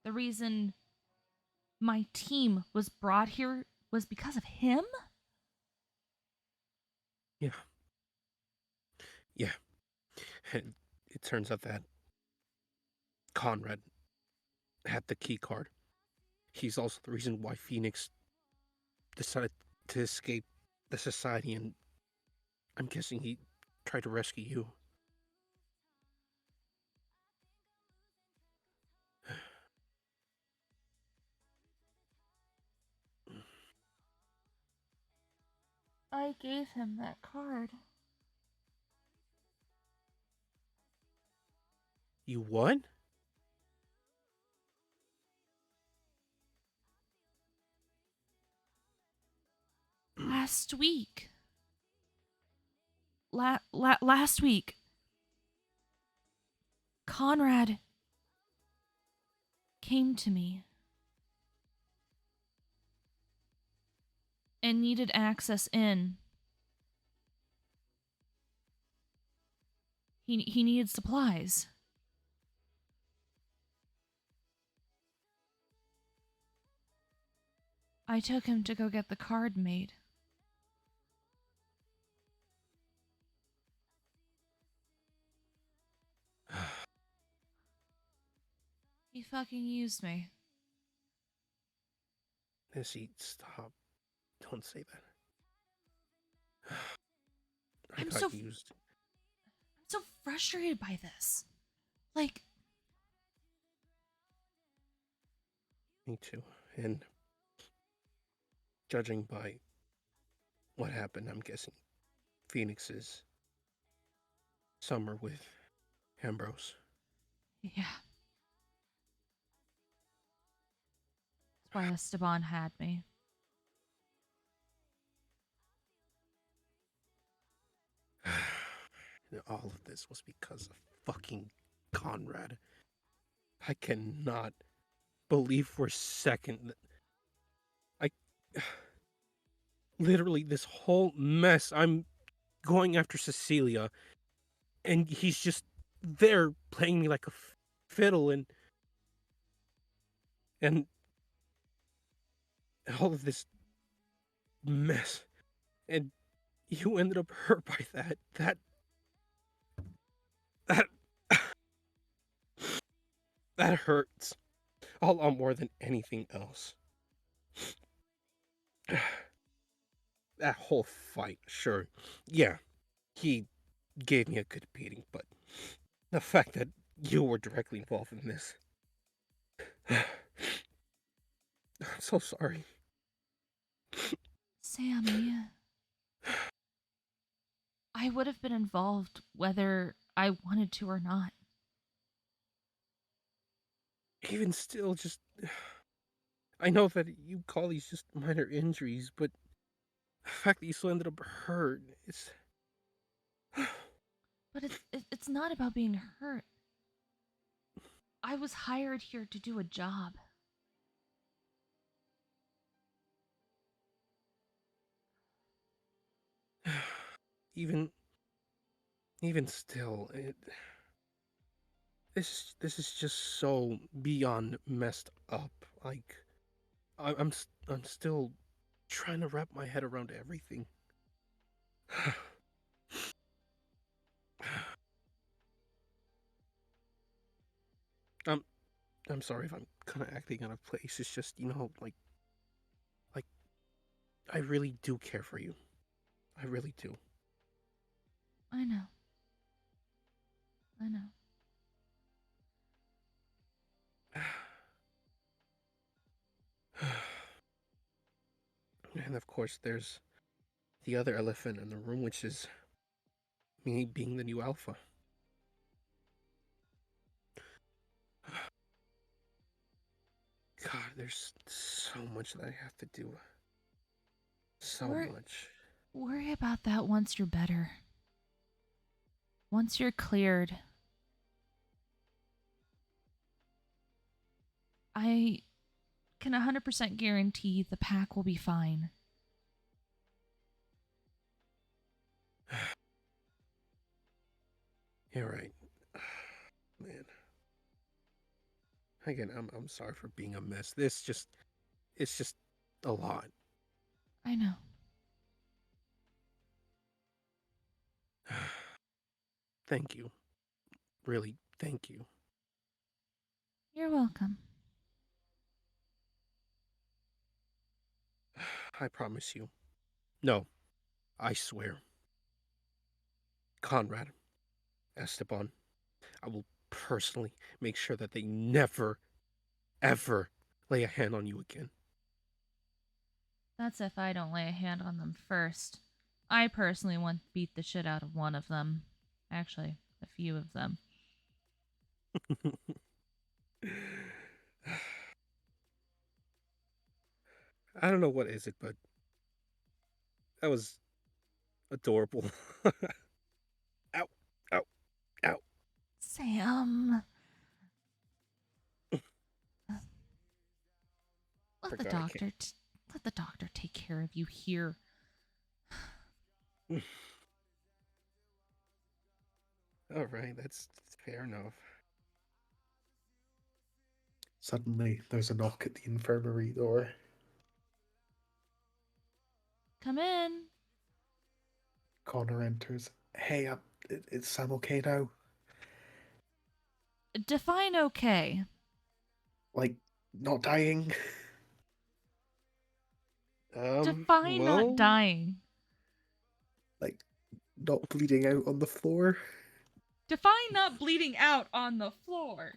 the reason my team was brought here was because of him? Yeah. And it turns out that Conrad had the key card. He's also the reason why Phoenix decided to escape the society, and I'm guessing he tried to rescue you. I gave him that card. You what? Last week. Last week. Conrad came to me and needed access in. He needed supplies. I took him to go get the card made. He fucking used me. Nessi, stop. Don't say that. I I'm got used. so frustrated by this. Like, Me too. And judging by what happened, I'm guessing Phoenix is summer with Ambrose. yeah. That's why Esteban had me. All of this was because of fucking Conrad. I cannot believe for a second that I literally this whole mess. I'm going after Cecilia, and he's just there playing me like a fiddle, and all of this mess, and you ended up hurt by that that hurts a lot more than anything else. That whole fight, sure, yeah, he gave me a good beating, but the fact that you were directly involved in this, I'm so sorry. Sammy, I would have been involved whether I wanted to or not. Even still, just I know that you call these just minor injuries, but the fact that you still ended up hurt, it's But it's not about being hurt. I was hired here to do a job. even still, this is just so beyond messed up. Like I'm still trying to wrap my head around everything. I'm I'm sorry if I'm kind of acting out of place. It's just, like I really do care for you. I really do. I know. I know. And of course, there's the other elephant in the room, which is me being the new alpha. God, there's so much that I have to do. So much. Worry about that once you're better. Once you're cleared. I can 100% guarantee the pack will be fine. You're right. Man. Again, I'm sorry for being a mess. It's just a lot. I know. Thank you. Really, thank you. You're welcome. I promise you. No, I swear. Conrad, Esteban, I will personally make sure that they never, ever lay a hand on you again. That's if I don't lay a hand on them first. I personally want to beat the shit out of one of them. Actually, a few of them. I don't know what is it, but that was adorable. Ow, ow, ow. Sam. Let the Forgot I can't. doctor let the doctor take care of you here. All right, that's fair enough. Suddenly, there's a knock at the infirmary door. Come in. Connor enters. Hey, is Sam okay now? Define okay. Like, not dying? Define not Well, dying. Like, not bleeding out on the floor? Define not bleeding out on the floor.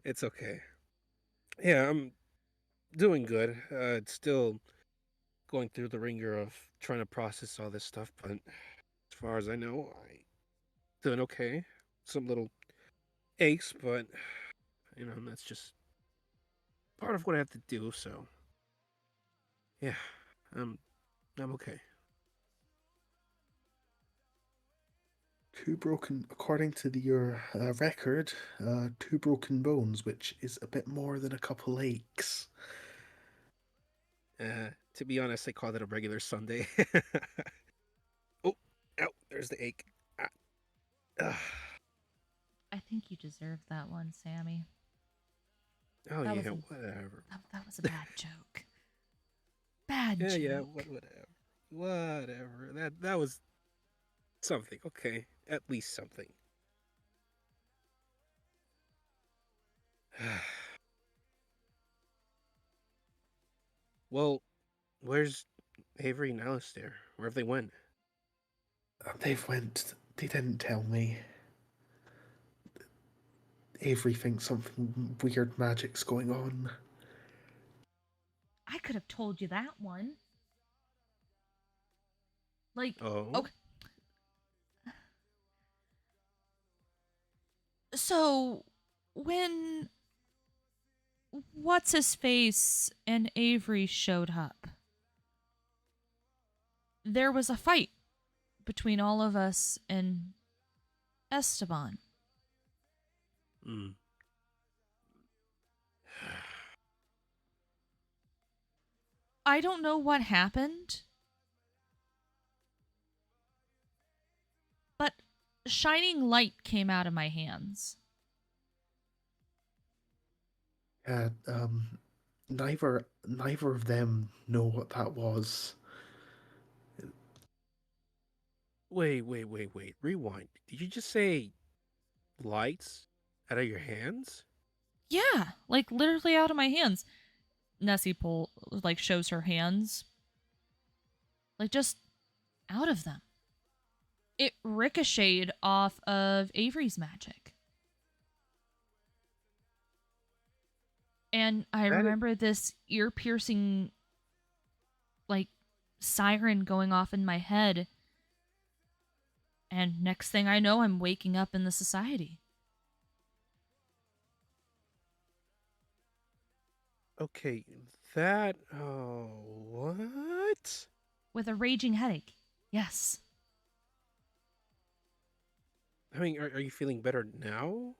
it's okay. Yeah, I'm doing good. It's still going through the ringer of trying to process all this stuff, but as far as I know, I doing okay. Some little aches, but that's just part of what I have to do. So, yeah, I'm okay. According to your record, 2 broken bones, which is a bit more than a couple aches. To be honest, I called it a regular Sunday. Oh, ow, there's the ache. Ah, I think you deserve that one, Sammy. oh That yeah, was whatever. that was a bad joke. Bad Yeah, joke. yeah, whatever. That was something. Okay, at least something. Well, where's Avery and Alistair? Where have they went? They didn't tell me. Avery thinks something weird magic's going on. I could have told you that one. Like, Oh, okay. So, when what's his face and Avery showed up, there was a fight between all of us and Esteban. mm. I don't know what happened, but shining light came out of my hands. Yeah, neither of them know what that was. Wait. Rewind. Did you just say lights out of your hands? Yeah, like literally out of my hands. Nessie shows her hands, like just out of them. It ricocheted off of Avery's magic. And I That is, remember this ear piercing, like, siren going off in my head. And next thing I know, I'm waking up in the society. okay. That. Oh, what? With a raging headache. Yes. I mean, are you feeling better now?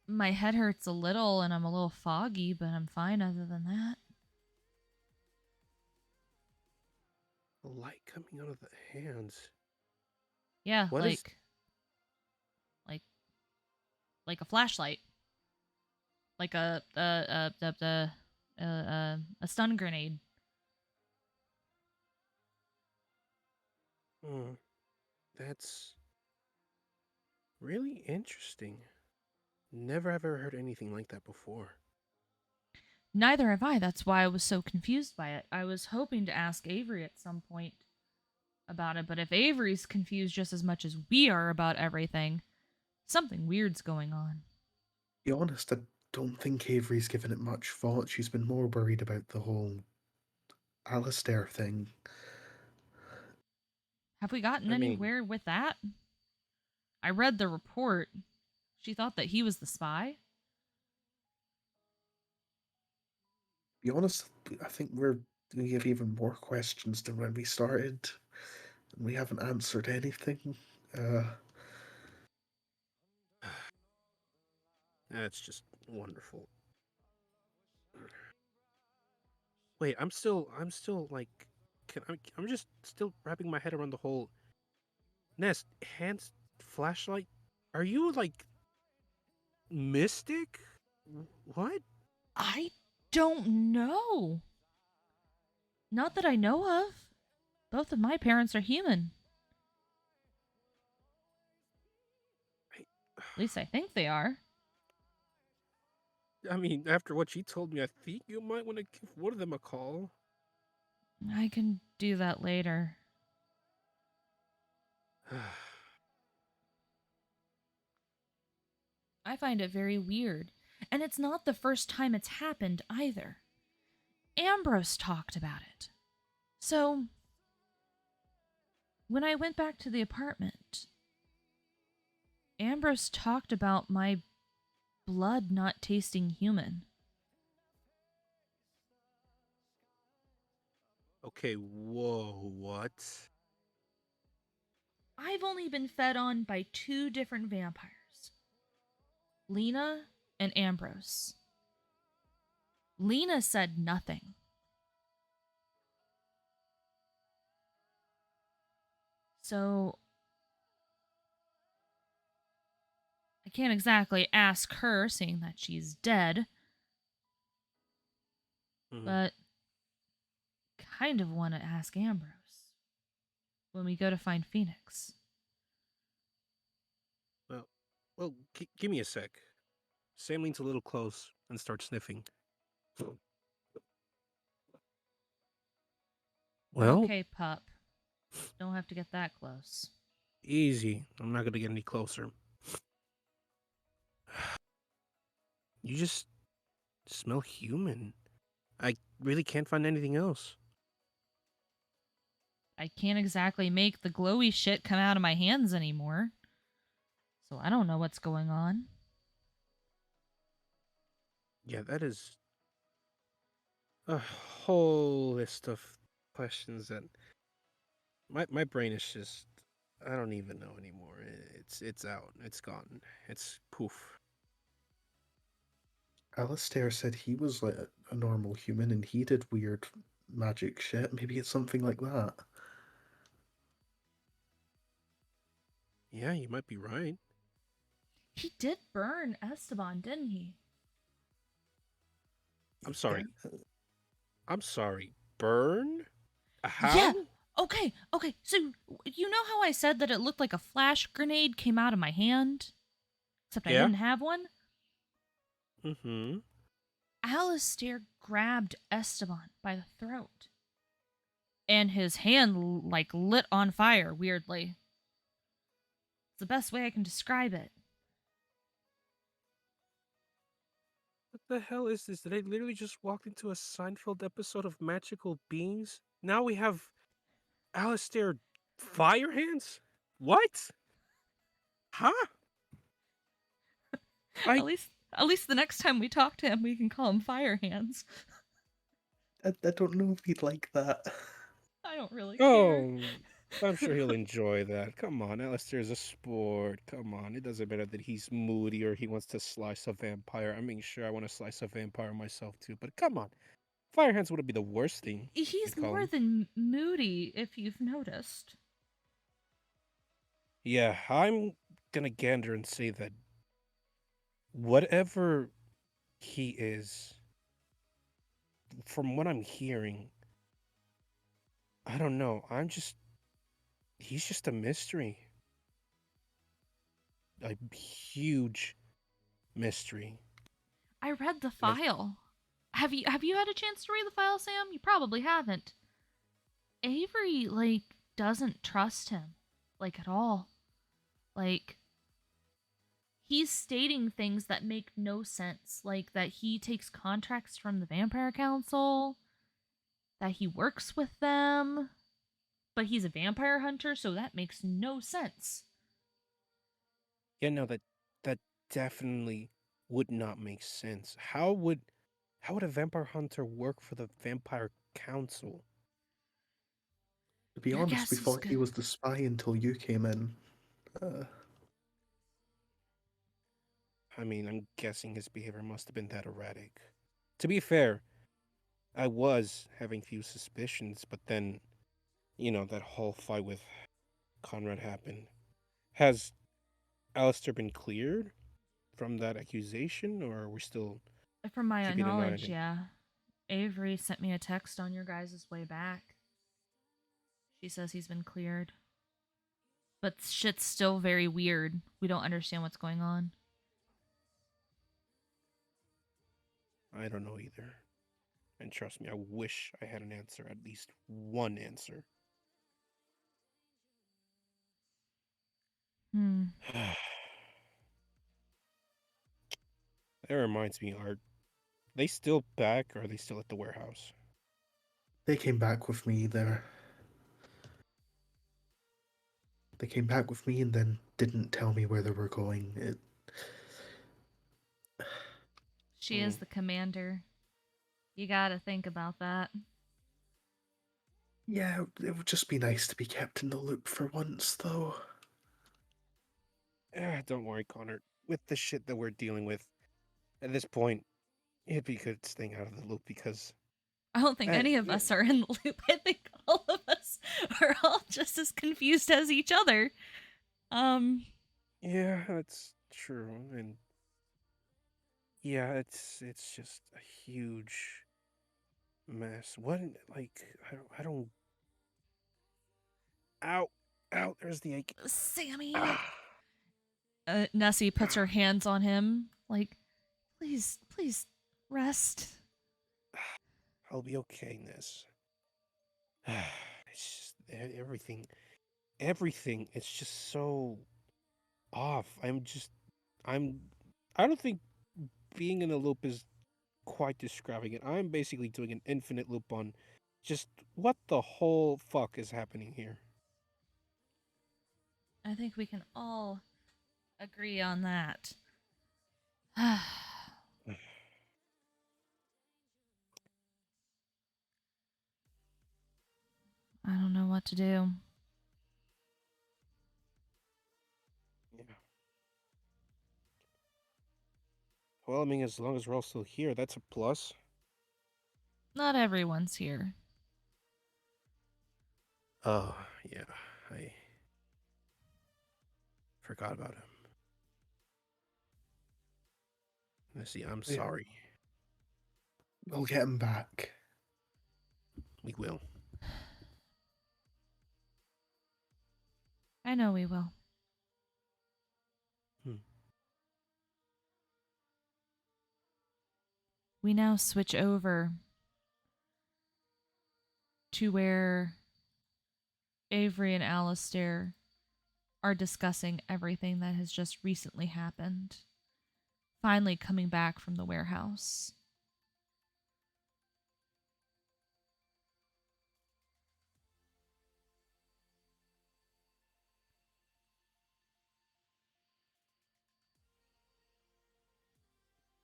My head hurts a little and I'm a little foggy, but I'm fine other than that. The light coming out of the hands. Yeah, What is? like like a flashlight. Like a stun grenade. Hmm, that's really interesting. Never have ever heard anything like that before. Neither have I. That's why I was so confused by it. I was hoping to ask Avery at some point about it, but if Avery's confused just as much as we are about everything, something weird's going on. To be honest, I don't think Avery's given it much thought. She's been more worried about the whole Alistair thing. Have we gotten I mean, anywhere with that? I read the report. She thought that he was the spy. To be honest, I think we have even more questions than when we started. And we haven't answered anything. that's just wonderful. Wait, I'm still like, I'm just still wrapping my head around the whole Nest hands flashlight. Are you like mystic? What? I don't know. Not that I know of. Both of my parents are human. I, At least I think they are. I mean, after what she told me, I think you might want to give one of them a call. I can do that later. I find it very weird. And it's not the first time it's happened either. Ambrose talked about it. So, when I went back to the apartment, Ambrose talked about my blood not tasting human. Okay, whoa, what? I've only been fed on by two different vampires, Lena and Ambrose. Lena said nothing. So, I can't exactly ask her, seeing that she's dead, Mhm. but kind of want to ask Ambrose when we go to find Phoenix. Well, give me a sec. Sam leans a little close and starts sniffing. Well, Okay, pup. Don't have to get that close. easy. I'm not gonna get any closer. You just smell human. I really can't find anything else. I can't exactly make the glowy shit come out of my hands anymore. So I don't know what's going on. Yeah, that is a whole list of questions that my brain is just, I don't even know anymore. It's out. It's gone. It's poof. Alistair said he was like a normal human and he did weird magic shit. Maybe it's something like that. Yeah, you might be right. He did burn Esteban, didn't he? I'm sorry. Yeah. I'm sorry. Burn? Yeah. How? Okay. So, you know how I said that it looked like a flash grenade came out of my hand? Except I Yeah. didn't have one? Mm-hmm. Alistair grabbed Esteban by the throat. And his hand, like, lit on fire, weirdly. It's the best way I can describe it. What the hell is this? Did I literally just walk into a Seinfeld episode of Magical Beings? Now we have Alistair Fire Hands? What? Huh? At I least the next time we talk to him, we can call him Fire Hands. I don't know if he'd like that. I don't really care. Oh, I'm sure he'll enjoy that. Come on, Alistair's a sport. Come on, it doesn't matter that he's moody or he wants to slice a vampire. I mean, sure, I want to slice a vampire myself too, but come on. Fire Hands wouldn't be the worst thing to He's call more him. than moody, if you've noticed. Yeah, I'm gonna gander and say that whatever he is, from what I'm hearing, I don't know. I'm just He's just a mystery. A huge mystery. I read the And file. Have you had a chance to read the file, Sam? You probably haven't. Avery doesn't trust him at all. Like he's stating things that make no sense, like that he takes contracts from the Vampire Council, that he works with them, but he's a vampire hunter, so that makes no sense. yeah, no, that definitely would not make sense. How would a vampire hunter work for the Vampire Council? To be Your honest, we guess is thought he good. was the spy until you came in. Uh, I mean, I'm guessing his behavior must have been that erratic. To be fair, I was having few suspicions, but then, that whole fight with Conrad happened. Has Alistair been cleared from that accusation, or are we still From my keeping an eye on knowledge, him? yeah. Avery sent me a text on your guys' way back. She says he's been cleared. But shit's still very weird. We don't understand what's going on. I don't know either. And trust me, I wish I had an answer, at least one answer. Hmm. That reminds me, are they still back, or are they still at the warehouse? they came back with me there. They came back with me and then didn't tell me where they were going. She is the commander. You gotta think about that. Yeah, it would just be nice to be kept in the loop for once, though. Don't worry, Connor. With the shit that we're dealing with, at this point, it'd be good staying out of the loop because, I don't think any of yeah, us are in the loop. I think all of us are all just as confused as each other. yeah, that's true, and yeah, it's just a huge mess. What, like, I don't. Ow, ow! There's the ache. Sammy. Ah, Nessie puts her hands on him, like, please, please, rest. I'll be okay, Ness. It's just everything. Everything. It's just so off. I'm. I don't think being in a loop is quite describing it. I'm basically doing an infinite loop on just what the whole fuck is happening here. I think we can all agree on that. I don't know what to do. Yeah. Well, I mean, as long as we're all still here, that's a plus. Not everyone's here. Oh, yeah. I forgot about him. Missy, I'm Yeah. sorry. We'll get him back. We will. I know we will. We now switch over to where Avery and Alistair are discussing everything that has just recently happened. Finally coming back from the warehouse.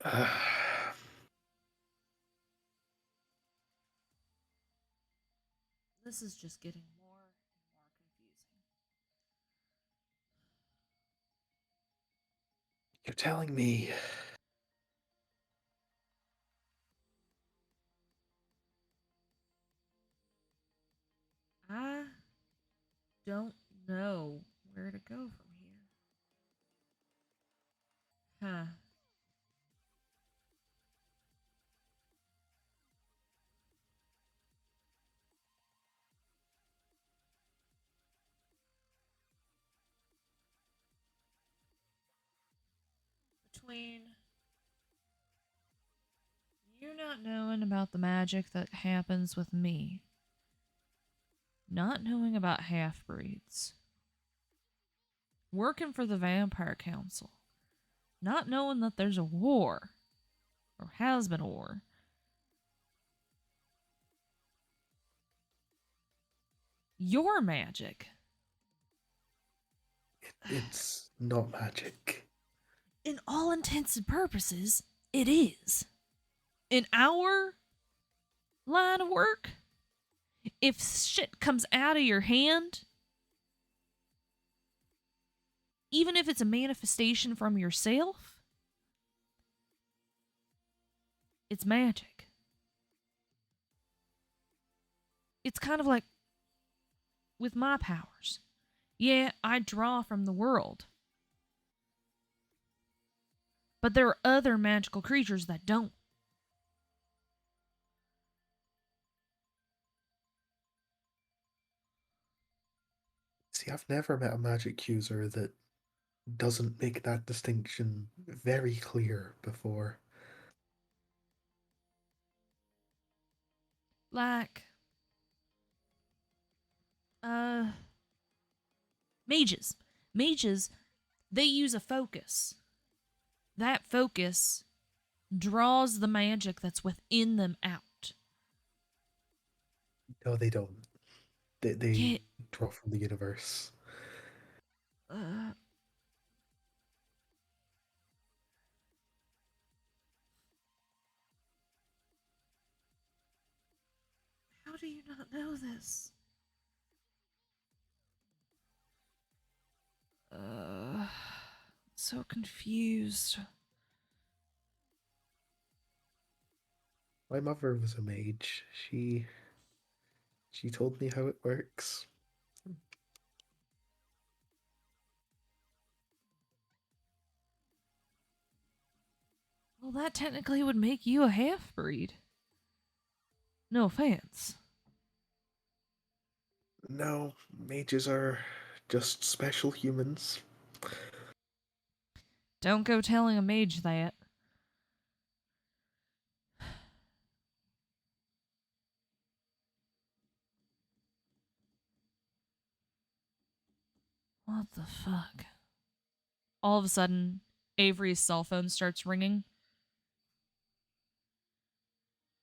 Uh, This is just getting more and more confusing. you're telling me I don't know where to go from here. Huh. between you not knowing about the magic that happens with me, not knowing about half-breeds, working for the Vampire Council, not knowing that there's a war, or has been a war, your magic. It's not magic. In all intents and purposes, it is. In our line of work, if shit comes out of your hand, even if it's a manifestation from yourself, it's magic. It's kind of like with my powers. Yeah, I draw from the world. But there are other magical creatures that don't. See, I've never met a magic user that doesn't make that distinction very clear before. Like, mages. Mages, they use a focus. That focus draws the magic that's within them out. No, they don't. They Yeah. draw from the universe. How do you not know this? So confused. My mother was a mage. She told me how it works. Well, that technically would make you a half-breed. No offense. No, mages are just special humans. Don't go telling a mage that. What the fuck? All of a sudden, Avery's cell phone starts ringing.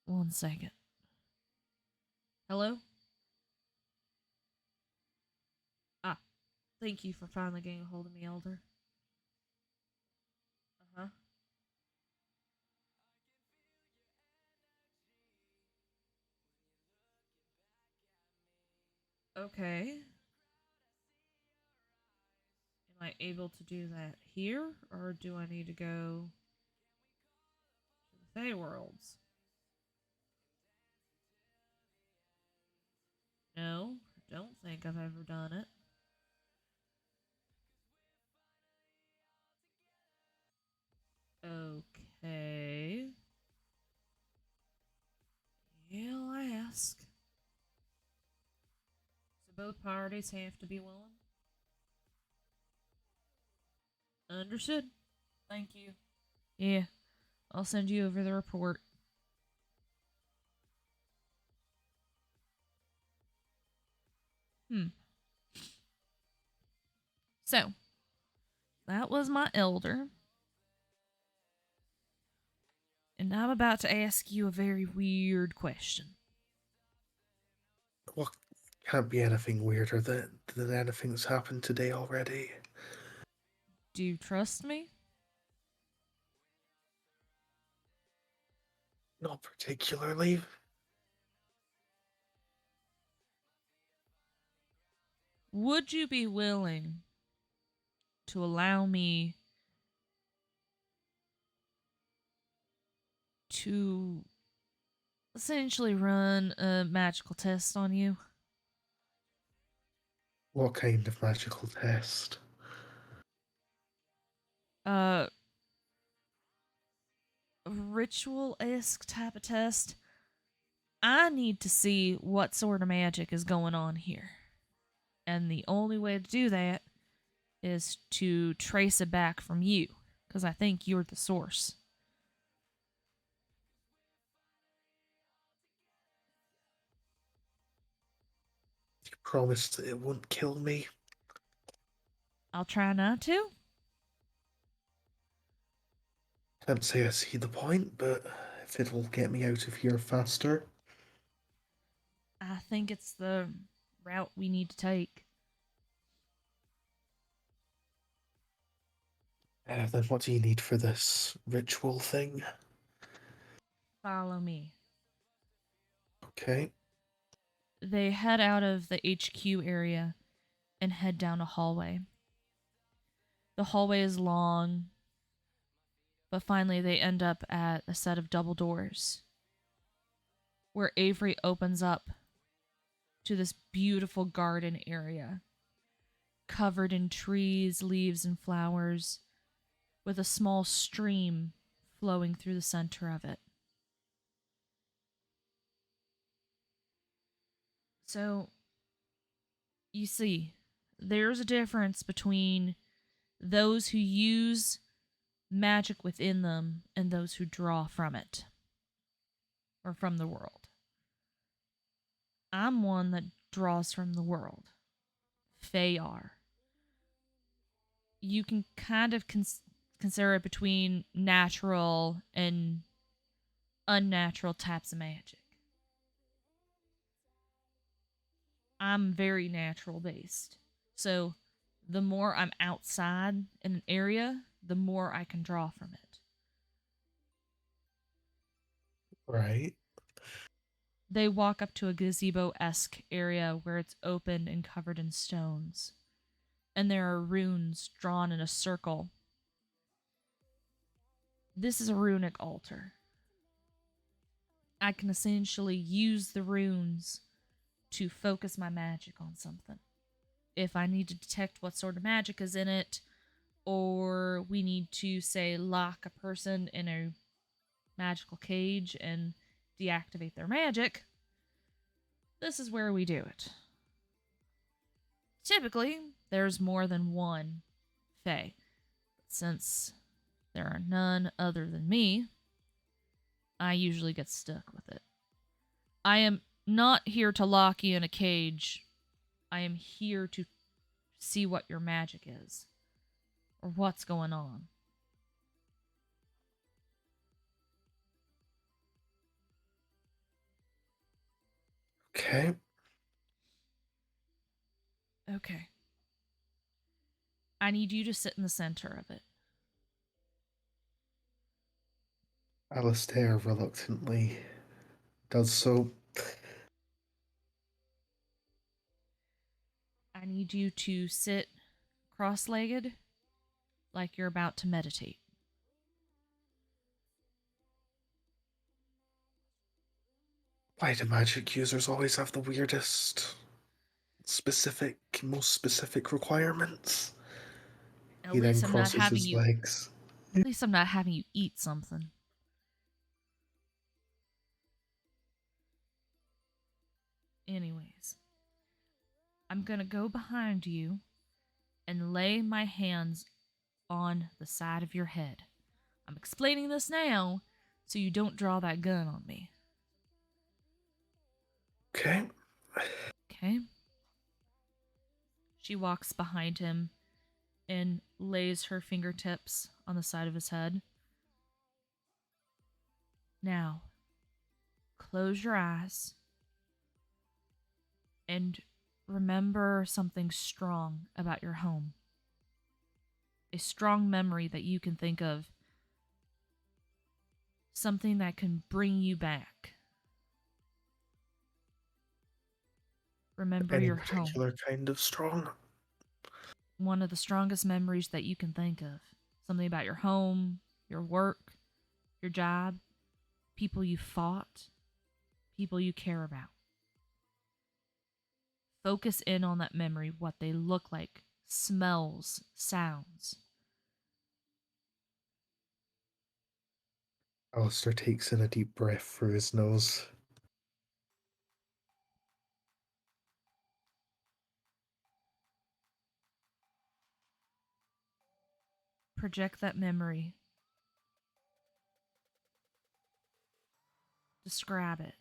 1 second. Hello? Ah, thank you for finally getting a hold of me, Elder. Uh-huh. Okay. Am I able to do that here, or do I need to go to the Fey Worlds? No, I don't think I've ever done it. Okay. I'll ask. So both parties have to be willing? Understood. Thank you. Yeah, I'll send you over the report. So, that was my elder. And I'm about to ask you a very weird question. Well, can't be anything weirder than anything that's happened today already. Do you trust me? Not particularly. Would you be willing to allow me to essentially run a magical test on you? What kind of magical test? A ritual-esque type of test. I need to see what sort of magic is going on here. And the only way to do that is to trace it back from you. because I think you're the source. You promised that it won't kill me. I'll try not to. Can't say I see the point, but if it'll get me out of here faster. I think it's the route we need to take. Then what do you need for this ritual thing? Follow me. Okay. They head out of the HQ area and head down a hallway. The hallway is long, but finally they end up at a set of double doors where Avery opens up to this beautiful garden area covered in trees, leaves, and flowers, with a small stream flowing through the center of it. So, you see, there's a difference between those who use magic within them and those who draw from it or from the world. I'm one that draws from the world. Fae are. You can kind of consider it between natural and unnatural types of magic. I'm very natural based. So the more I'm outside in an area, the more I can draw from it. Right. They walk up to a gazebo-esque area where it's open and covered in stones. And there are runes drawn in a circle. This is a runic altar. I can essentially use the runes to focus my magic on something. If I need to detect what sort of magic is in it, or we need to, say, lock a person in a magical cage and deactivate their magic, this is where we do it. Typically, there's more than one Fae. Since there are none other than me, I usually get stuck with it. I am not here to lock you in a cage. I am here to see what your magic is, or what's going on. Okay. Okay. I need you to sit in the center of it. Alistair reluctantly does so. I need you to sit cross-legged like you're about to meditate. Why do magic users always have the weirdest, most specific requirements? At He then least I'm not crosses having his you. legs. At least I'm not having you eat something. Anyways, I'm gonna go behind you and lay my hands on the side of your head. I'm explaining this now so you don't draw that gun on me. Okay. Okay? She walks behind him and lays her fingertips on the side of his head. Now, close your eyes and remember something strong about your home. A strong memory that you can think of. Something that can bring you back. Remember Any your home. particular kind of strong? One of the strongest memories that you can think of. Something about your home, your work, your job, people you fought, people you care about. Focus in on that memory, what they look like, smells, sounds. Alistair takes in a deep breath through his nose. project that memory. Describe it.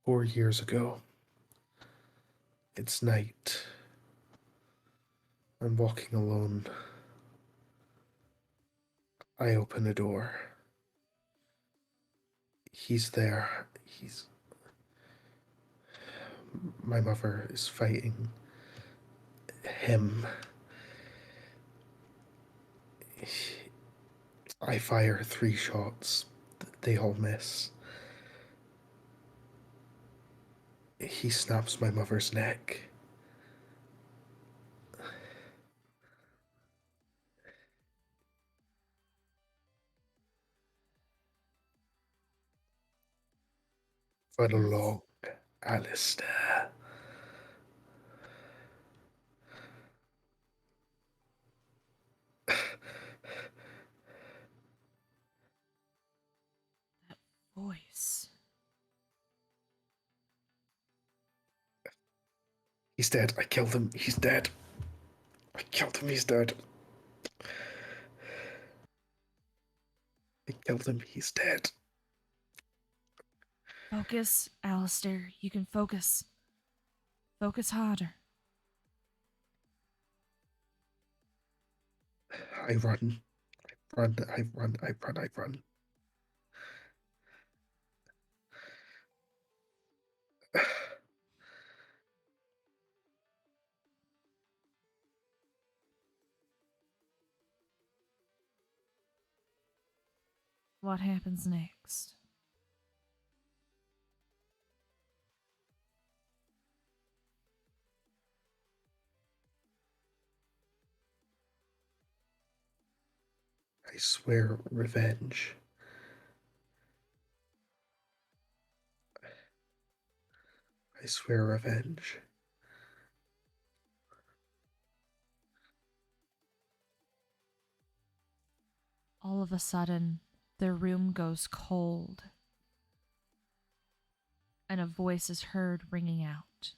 4 years ago. It's night. I'm walking alone. I open a door. He's there. My mother is fighting him. I fire 3 shots. They all miss. He snaps my mother's neck. Run along, Alistair. Voice. He's dead. I killed him. He's dead. I killed him. He's dead. I killed him. He's dead. Focus, Alistair. You can focus. Focus harder. I run. I run. I run. I run. I run. What happens next? I swear revenge. I swear revenge. All of a sudden, the room goes cold, and a voice is heard ringing out.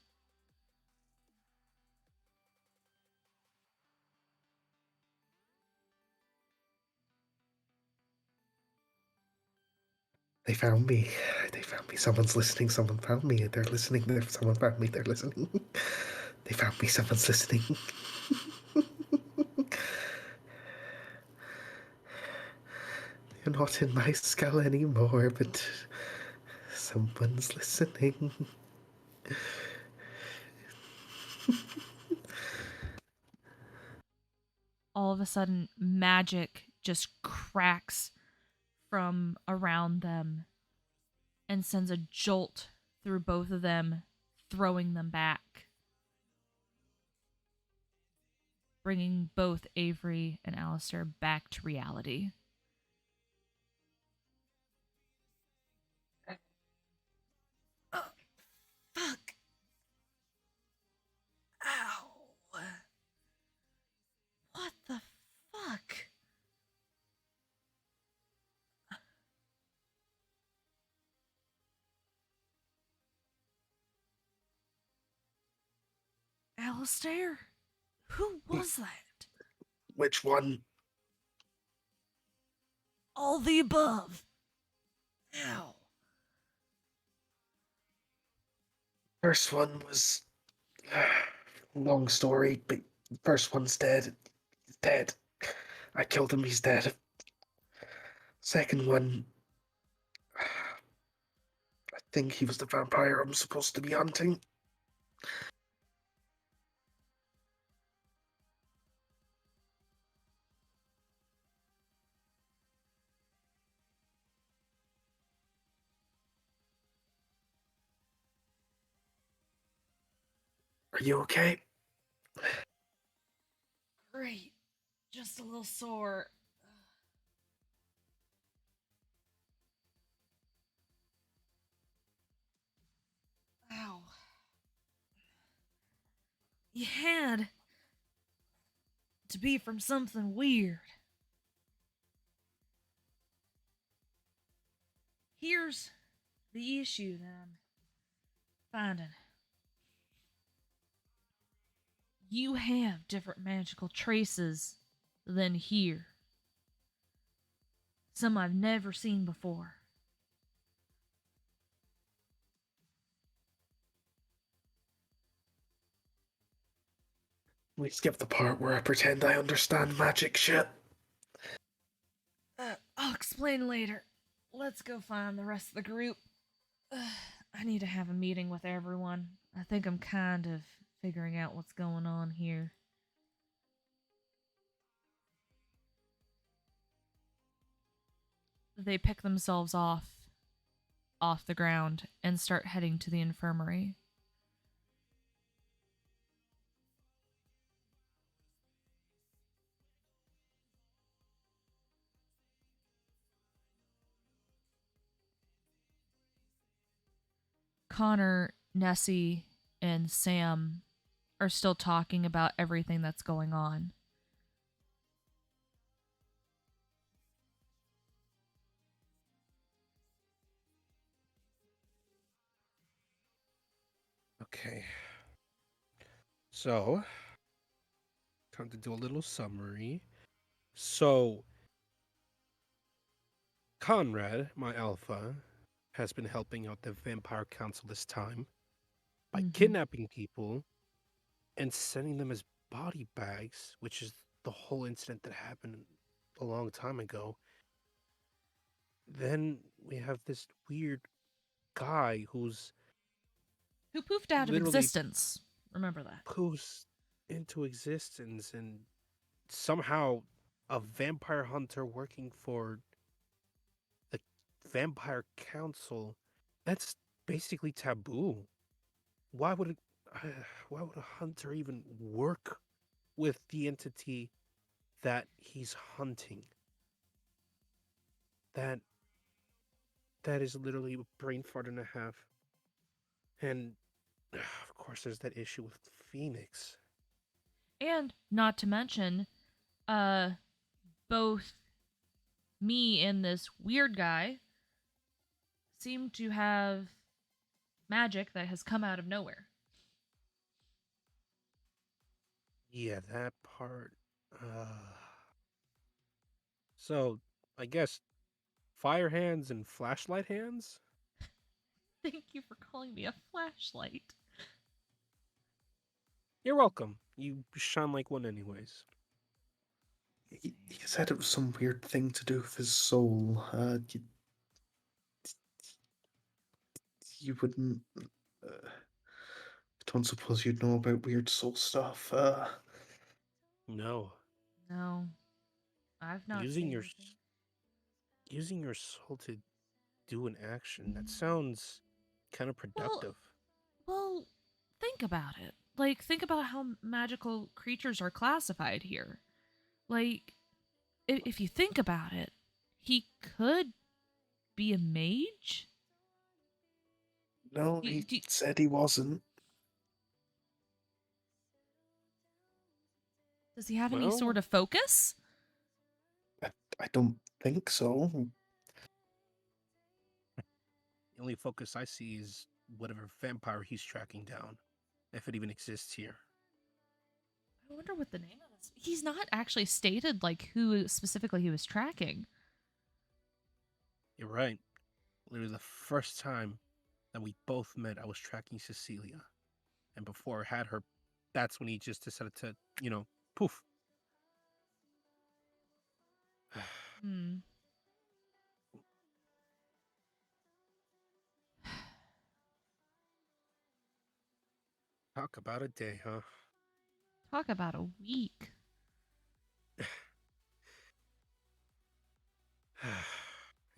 They found me. They found me. Someone's listening. Someone found me. They're listening. Someone found me. They're listening. They found me. Someone's listening. You're not in my skull anymore, but someone's listening. All of a sudden, magic just cracks from around them and sends a jolt through both of them, throwing them back, bringing both Avery and Alistair back to reality. Oh, fuck. Ow. What the fuck? Alistair? Who was that? Which one? All the above. Ow. First one was long story, but first one's dead. He's dead. I killed him. He's dead. Second one, I think he was the vampire I'm supposed to be hunting. Are you okay? Great. Just a little sore. Ow. You had to be from something weird. Here's the issue that I'm finding. You have different magical traces than here. Some I've never seen before. We skip the part where I pretend I understand magic shit. I'll explain later. Let's go find the rest of the group. I need to have a meeting with everyone. I think I'm kind of figuring out what's going on here. They pick themselves off the ground and start heading to the infirmary. Connor, Nessie, and Sam are still talking about everything that's going on. Okay. So, time to do a little summary. So, Conrad, my alpha, has been helping out the Vampire Council this time by kidnapping people and sending them as body bags, which is the whole incident that happened a long time ago. Then we have this weird guy Who poofed out of literally existence. Remember that. poofs into existence, and somehow a vampire hunter working for the Vampire Council. That's basically taboo. Why would it, why would a hunter even work with the entity that he's hunting? That that is literally a brain fart and a half. And of course, there's that issue with Phoenix. And not to mention, both me and this weird guy seem to have magic that has come out of nowhere. Yeah, that part. So, I guess fire hands and flashlight hands? Thank you for calling me a flashlight. You're welcome. You shine like one, anyways. He said it was some weird thing to do with his soul. You wouldn't. Don't suppose you'd know about weird soul stuff. No. No, I've not Using seen your anything. using your soul to do an action, that sounds kind of productive. Well, think about it. Like, think about how magical creatures are classified here. Like, if you think about it, he could be a mage? No, he said he wasn't. Does he have any Well- sort of focus? I don't think so. The only focus I see is whatever vampire he's tracking down, if it even exists here. I wonder what the name of this. He's not actually stated like who specifically he was tracking. You're right. Literally the first time that we both met, I was tracking Cecilia. And before I had her, that's when he just decided to, poof. Hmm. Talk about a day, huh? Talk about a week.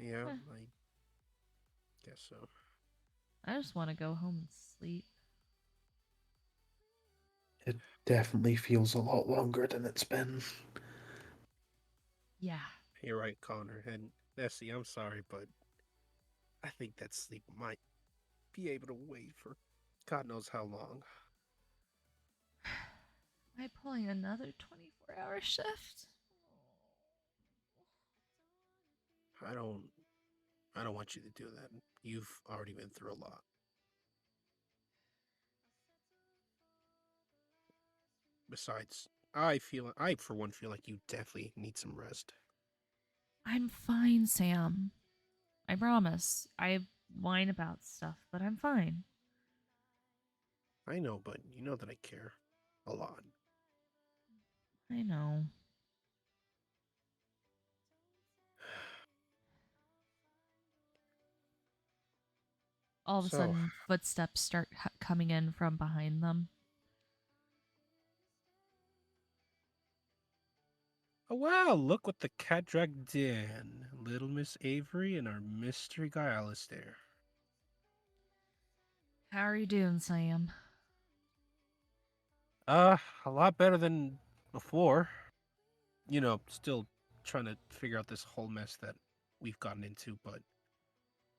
Yeah, Huh. I guess so. I just want to go home and sleep. It definitely feels a lot longer than it's been. Yeah. You're right, Connor. And Nessie, I'm sorry, but I think that sleep might be able to wait for God knows how long. Am I pulling another 24-hour shift? I don't want you to do that. You've already been through a lot. Besides, I for one feel like you definitely need some rest. I'm fine, Sam. I promise. I whine about stuff, but I'm fine. I know, but you know that I care a lot. I know. All of a So, sudden, footsteps start coming in from behind them. oh wow, look what the cat dragged in. Little Miss Avery and our mystery guy Alistair. How are you doing, Sam? A lot better than before. You know, still trying to figure out this whole mess that we've gotten into, but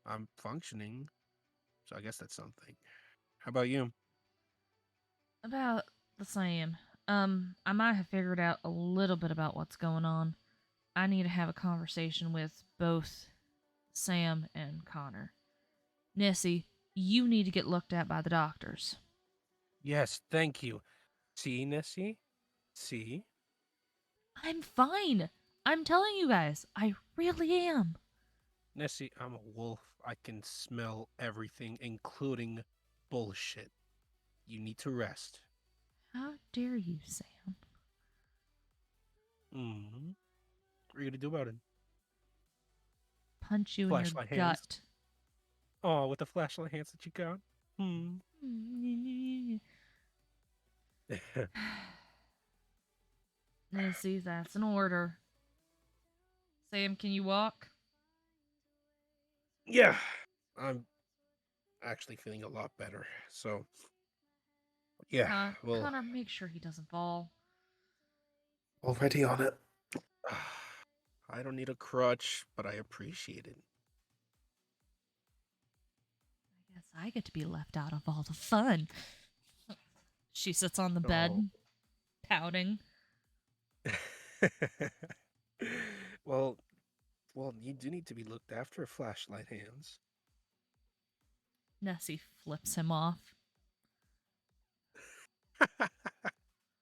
I'm functioning. So I guess that's something. How about you? About the same. I might have figured out a little bit about what's going on. I need to have a conversation with both Sam and Connor. Nessie, you need to get looked at by the doctors. Yes, thank you. See, Nessie? See? I'm fine. I'm telling you guys, I really am. Nessie, I'm a wolf. I can smell everything, including bullshit. You need to rest. How dare you, Sam? Mm-hmm. What are you gonna do about it? Punch you in your Flashlight hands. gut. Oh, with the flashlight hands that you got? Hmm. Nessie, that's an order. Sam, can you walk? Yeah. I'm actually feeling a lot better. So, yeah, well, Connor, make sure he doesn't fall. Already on it. I don't need a crutch, but I appreciate it. I guess I get to be left out of all the fun. She sits on the bed, pouting. well, well, you do need to be looked after, flashlight hands. Nessie flips him off.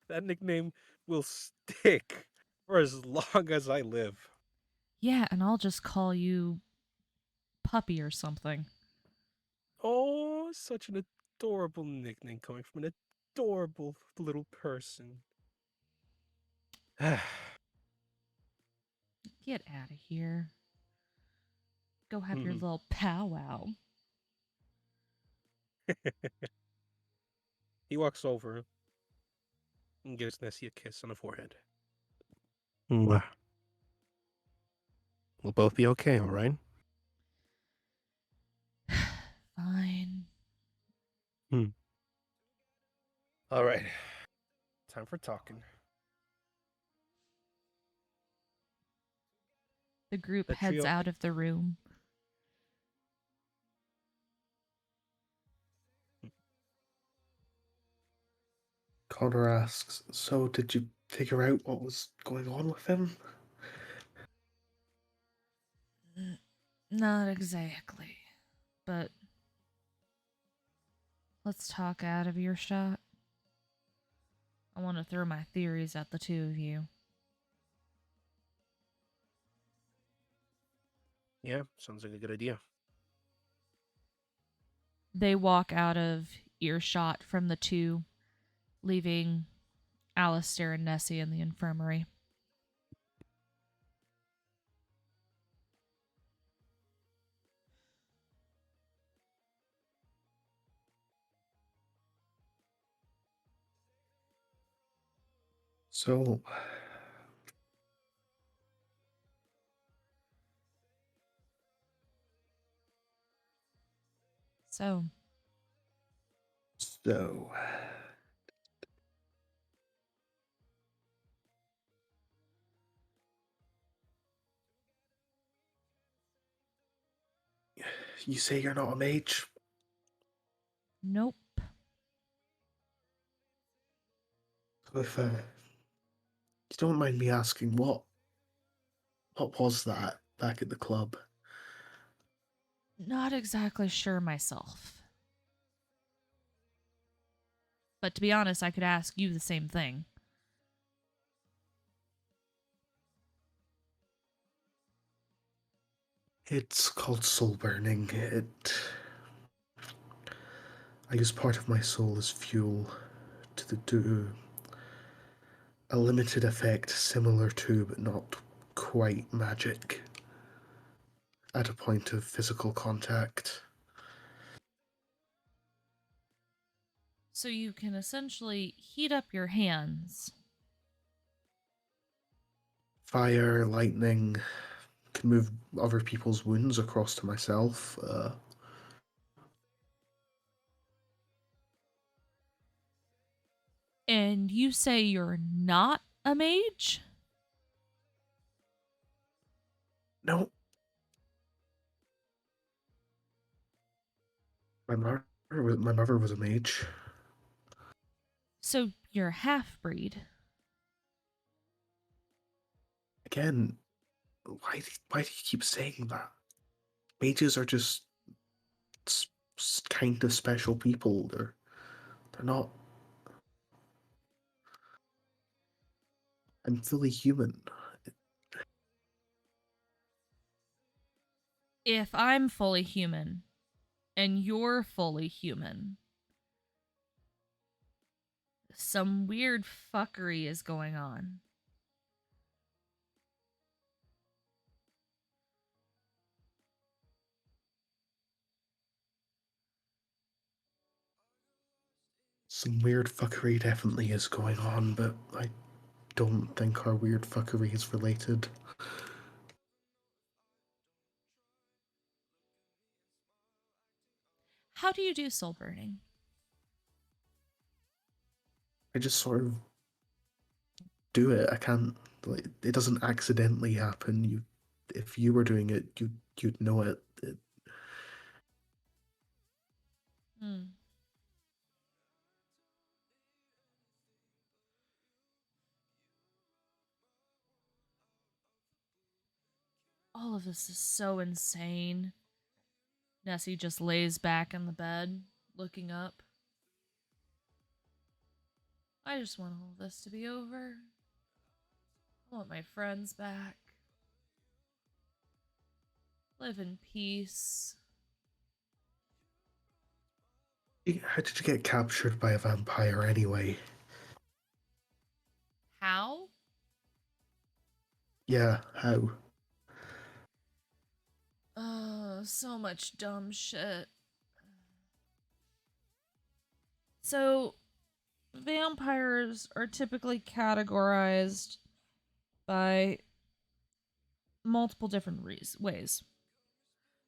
That nickname will stick for as long as I live. Yeah, and I'll just call you Puppy or something. Oh, such an adorable nickname coming from an adorable little person. Get out of here. Go have your little powwow. He walks over and gives Nessie a kiss on the forehead. Mwah. We'll both be okay, all right? Fine. All right. Time for talking. The group The heads trio- out of the room. Connor asks, so did you figure out what was going on with him? Not exactly. But let's talk out of earshot. I want to throw my theories at the two of you. Yeah, sounds like a good idea. They walk out of earshot from the two, leaving Alistair and Nessie in the infirmary. So, So, so, you say you're not a mage? nope. If you don't mind me asking, what was that back at the club? Not exactly sure myself. But to be honest, I could ask you the same thing. It's called soul burning. I use part of my soul as fuel to do a limited effect similar to, but not quite magic, at a point of physical contact. So you can essentially heat up your hands. Fire, lightning, can move other people's wounds across to myself. And you say you're not a mage? No. My mother was a mage. So you're half-breed. Again, why do you keep saying that? Mages are just kind of special people. They're not. I'm fully human. If I'm fully human and you're fully human, some weird fuckery is going on. Some weird fuckery definitely is going on, but I don't think our weird fuckery is related. How do you do soul burning? I just sort of do it. I can't. Like, it doesn't accidentally happen. If you were doing it, you'd know it. All of this is so insane. Nessie just lays back in the bed, looking up. I just want all this to be over. I want my friends back. Live in peace. How did you get captured by a vampire anyway? How? Yeah, how? Oh, so much dumb shit. So, vampires are typically categorized by multiple different ways.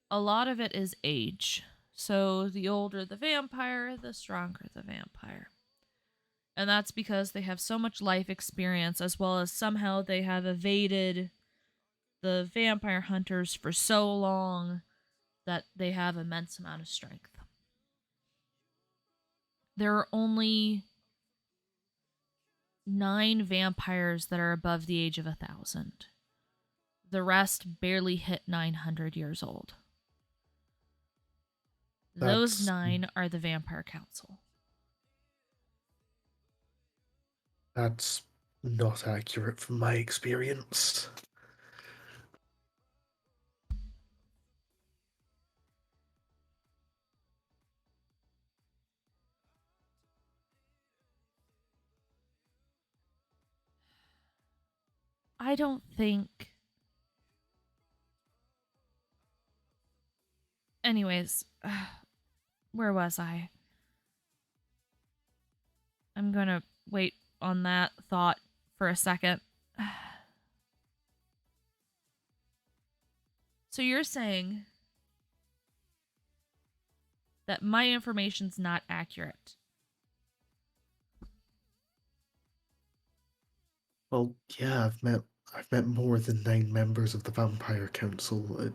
A lot of it is age. So, the older the vampire, the stronger the vampire. And that's because they have so much life experience, as well as somehow they have evaded the vampire hunters for so long that they have immense amount of strength. There are only 9 vampires that are above the age of 1,000. The rest barely hit 900 years old. Those 9 are the Vampire Council. That's not accurate from my experience. I don't think... Anyways, where was I? I'm gonna wait on that thought for a second. So you're saying that my information's not accurate? Well, yeah, I've met more than 9 members of the Vampire Council.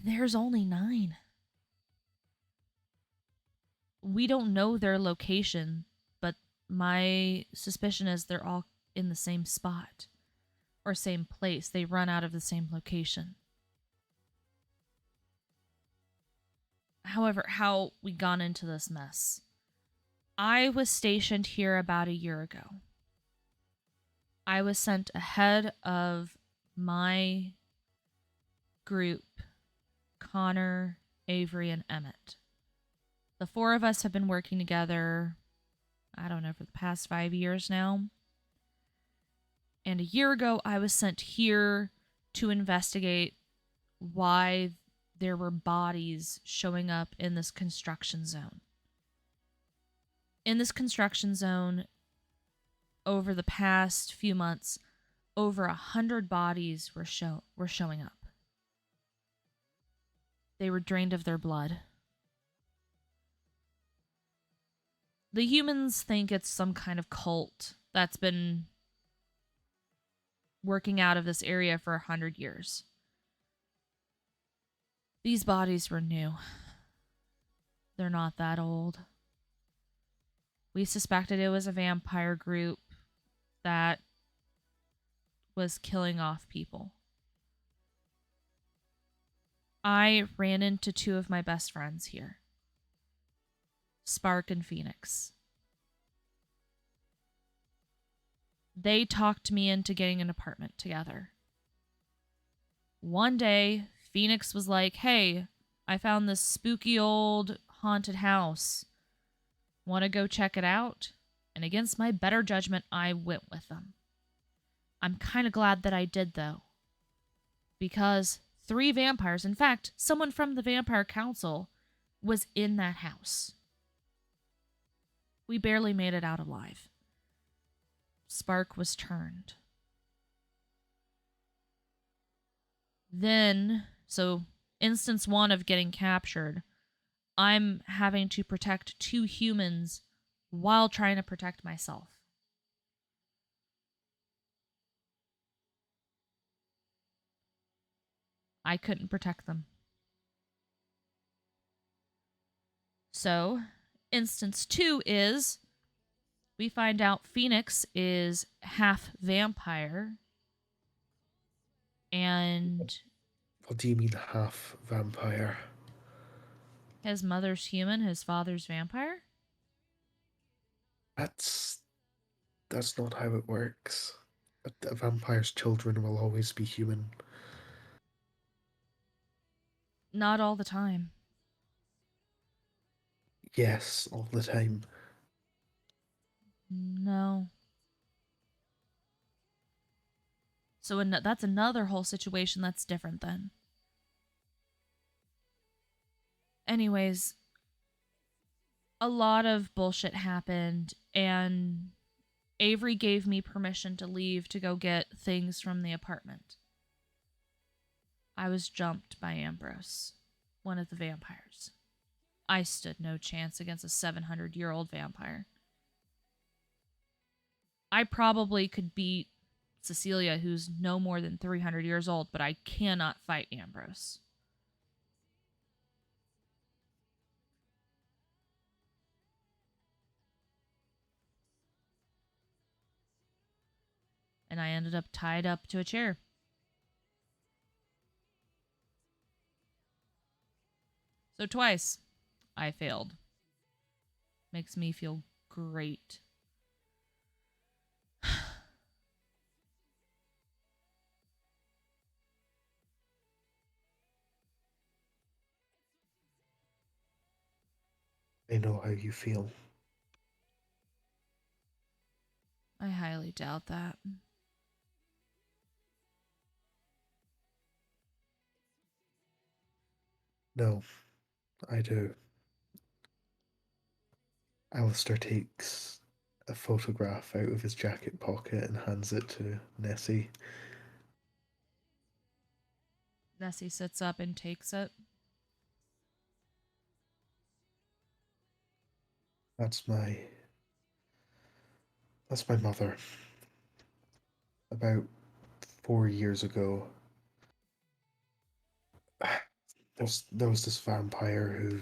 There's only 9. We don't know their location, but my suspicion is they're all in the same spot or same place. They run out of the same location. However, how we got into this mess. I was stationed here about a year ago. I was sent ahead of my group, Connor, Avery, and Emmett. The four of us have been working together, I don't know, for the past 5 years now. And a year ago, I was sent here to investigate why there were bodies showing up in this construction zone. In this construction zone, over the past few months, over 100 bodies were showing up. They were drained of their blood. The humans think it's some kind of cult that's been working out of this area for 100 years. These bodies were new. They're not that old. We suspected it was a vampire group that was killing off people. I ran into two of my best friends here, Spark and Phoenix. They talked me into getting an apartment together. One day, Phoenix was like, "Hey, I found this spooky old haunted house. Want to go check it out?" And against my better judgment, I went with them. I'm kind of glad that I did, though, because 3 vampires, in fact, someone from the Vampire Council, was in that house. We barely made it out alive. Spark was turned. Then, so instance 1 of getting captured, I'm having to protect 2 humans while trying to protect myself. I couldn't protect them. So, instance 2 is we find out Phoenix is half vampire. And What do you mean half vampire? his mother's human, his father's vampire? That's not how it works. A vampire's children will always be human. Not all the time. Yes, all the time. No. So that's another whole situation that's different then. Anyways, a lot of bullshit happened, and Avery gave me permission to leave to go get things from the apartment. I was jumped by Ambrose, one of the vampires. I stood no chance against a 700-year-old vampire. I probably could beat Cecilia, who's no more than 300 years old, but I cannot fight Ambrose. And I ended up tied up to a chair. So twice, I failed. Makes me feel great. I know how you feel. I highly doubt that. No, I do. Alistair takes a photograph out of his jacket pocket and hands it to Nessie. Nessie sits up and takes it. That's my mother. About 4 years ago, there was this vampire who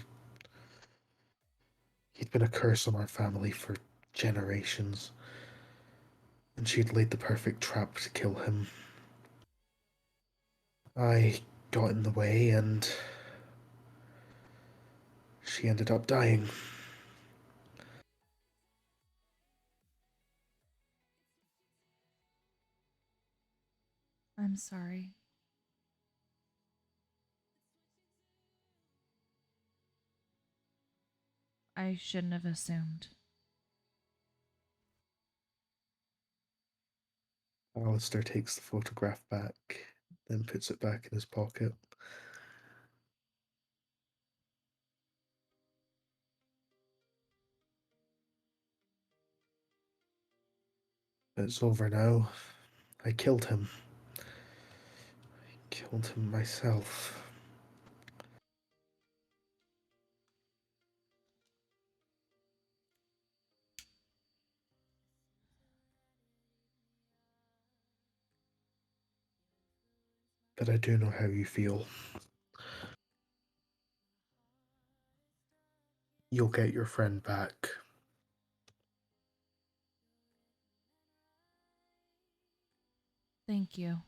he'd been a curse on our family for generations, and she'd laid the perfect trap to kill him. I got in the way, and she ended up dying. I'm sorry. I shouldn't have assumed. Alistair takes the photograph back, then puts it back in his pocket. It's over now. I killed him. I killed him myself. But I do know how you feel. You'll get your friend back. Thank you.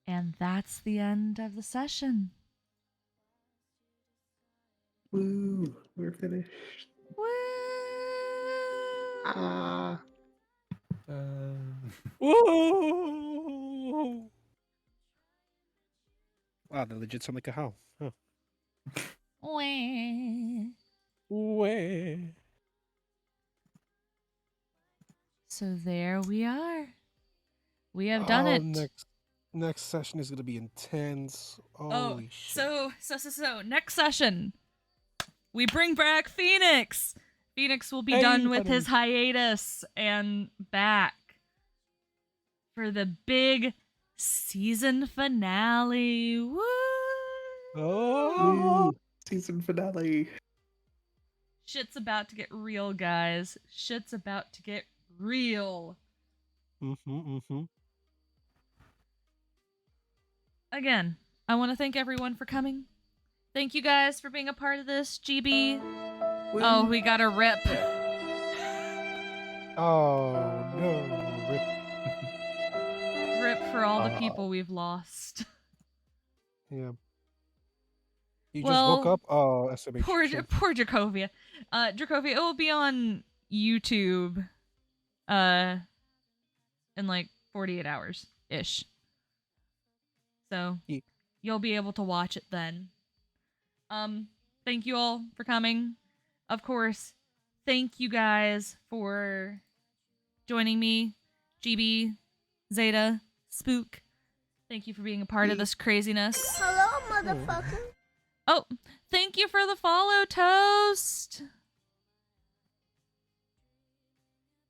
And that's the end of the session. Woo! We're finished. Woo! Ah! Whoa! Wow, they legit sound like a howl. Huh. Wah. Wah. So there we are. We have done it. Next session is gonna be intense. Holy shit. So next session, we bring back Phoenix. Phoenix will be Hey, done with buddy. his hiatus and back for the big season finale. Woo! Oh. Woo! Season finale. Shit's about to get real, guys. Shit's about to get real. Again, I want to thank everyone for coming. Thank you guys for being a part of this, GB. Oh, we got a rip. Oh no. Rip. Rip for all the people we've lost. Yeah. You Well, just woke up? Oh, SMH. Poor Shit. Dracovia. Dracovia, it will be on YouTube in like 48 hours ish. So Yeah. you'll be able to watch it then. Thank you all for coming. Of course, thank you guys for joining me. GB, Zeta, Spook. Thank you for being a part of this craziness. Hello, motherfucker. Oh, thank you for the follow, Toast.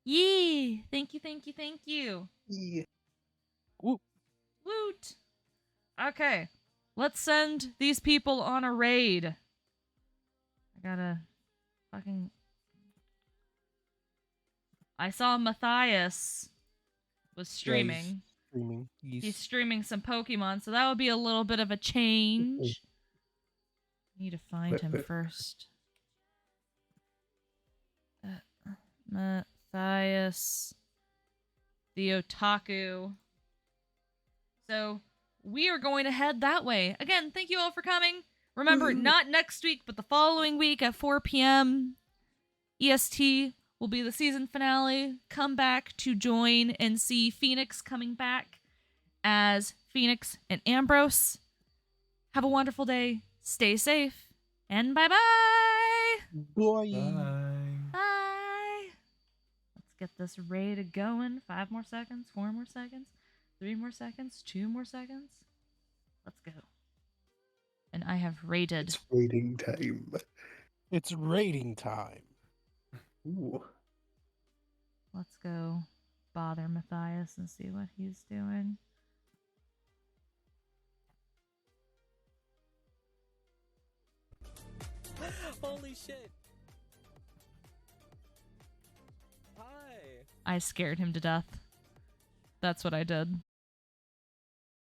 Yee. Thank you, thank you, thank you. Yeah. Woo. Woot. Okay, let's send these people on a raid. I gotta fucking... I saw Matthias was streaming. Streaming. He's streaming some Pokemon, so that would be a little bit of a change. Need to find him first. Matthias, the otaku. So we are going to head that way. Again, thank you all for coming. Remember, not next week, but the following week at 4 p.m. EST will be the season finale. Come back to join and see Phoenix coming back as Phoenix and Ambrose. Have a wonderful day. Stay safe. And bye-bye. Boy. Bye. Let's get this raid going. 5 more seconds. 4 more seconds. 3 more seconds. 2 more seconds. Let's go. And I have raided. It's raiding time. It's raiding time. Ooh. Let's go bother Matthias and see what he's doing. Holy shit. Hi. I scared him to death. That's what I did.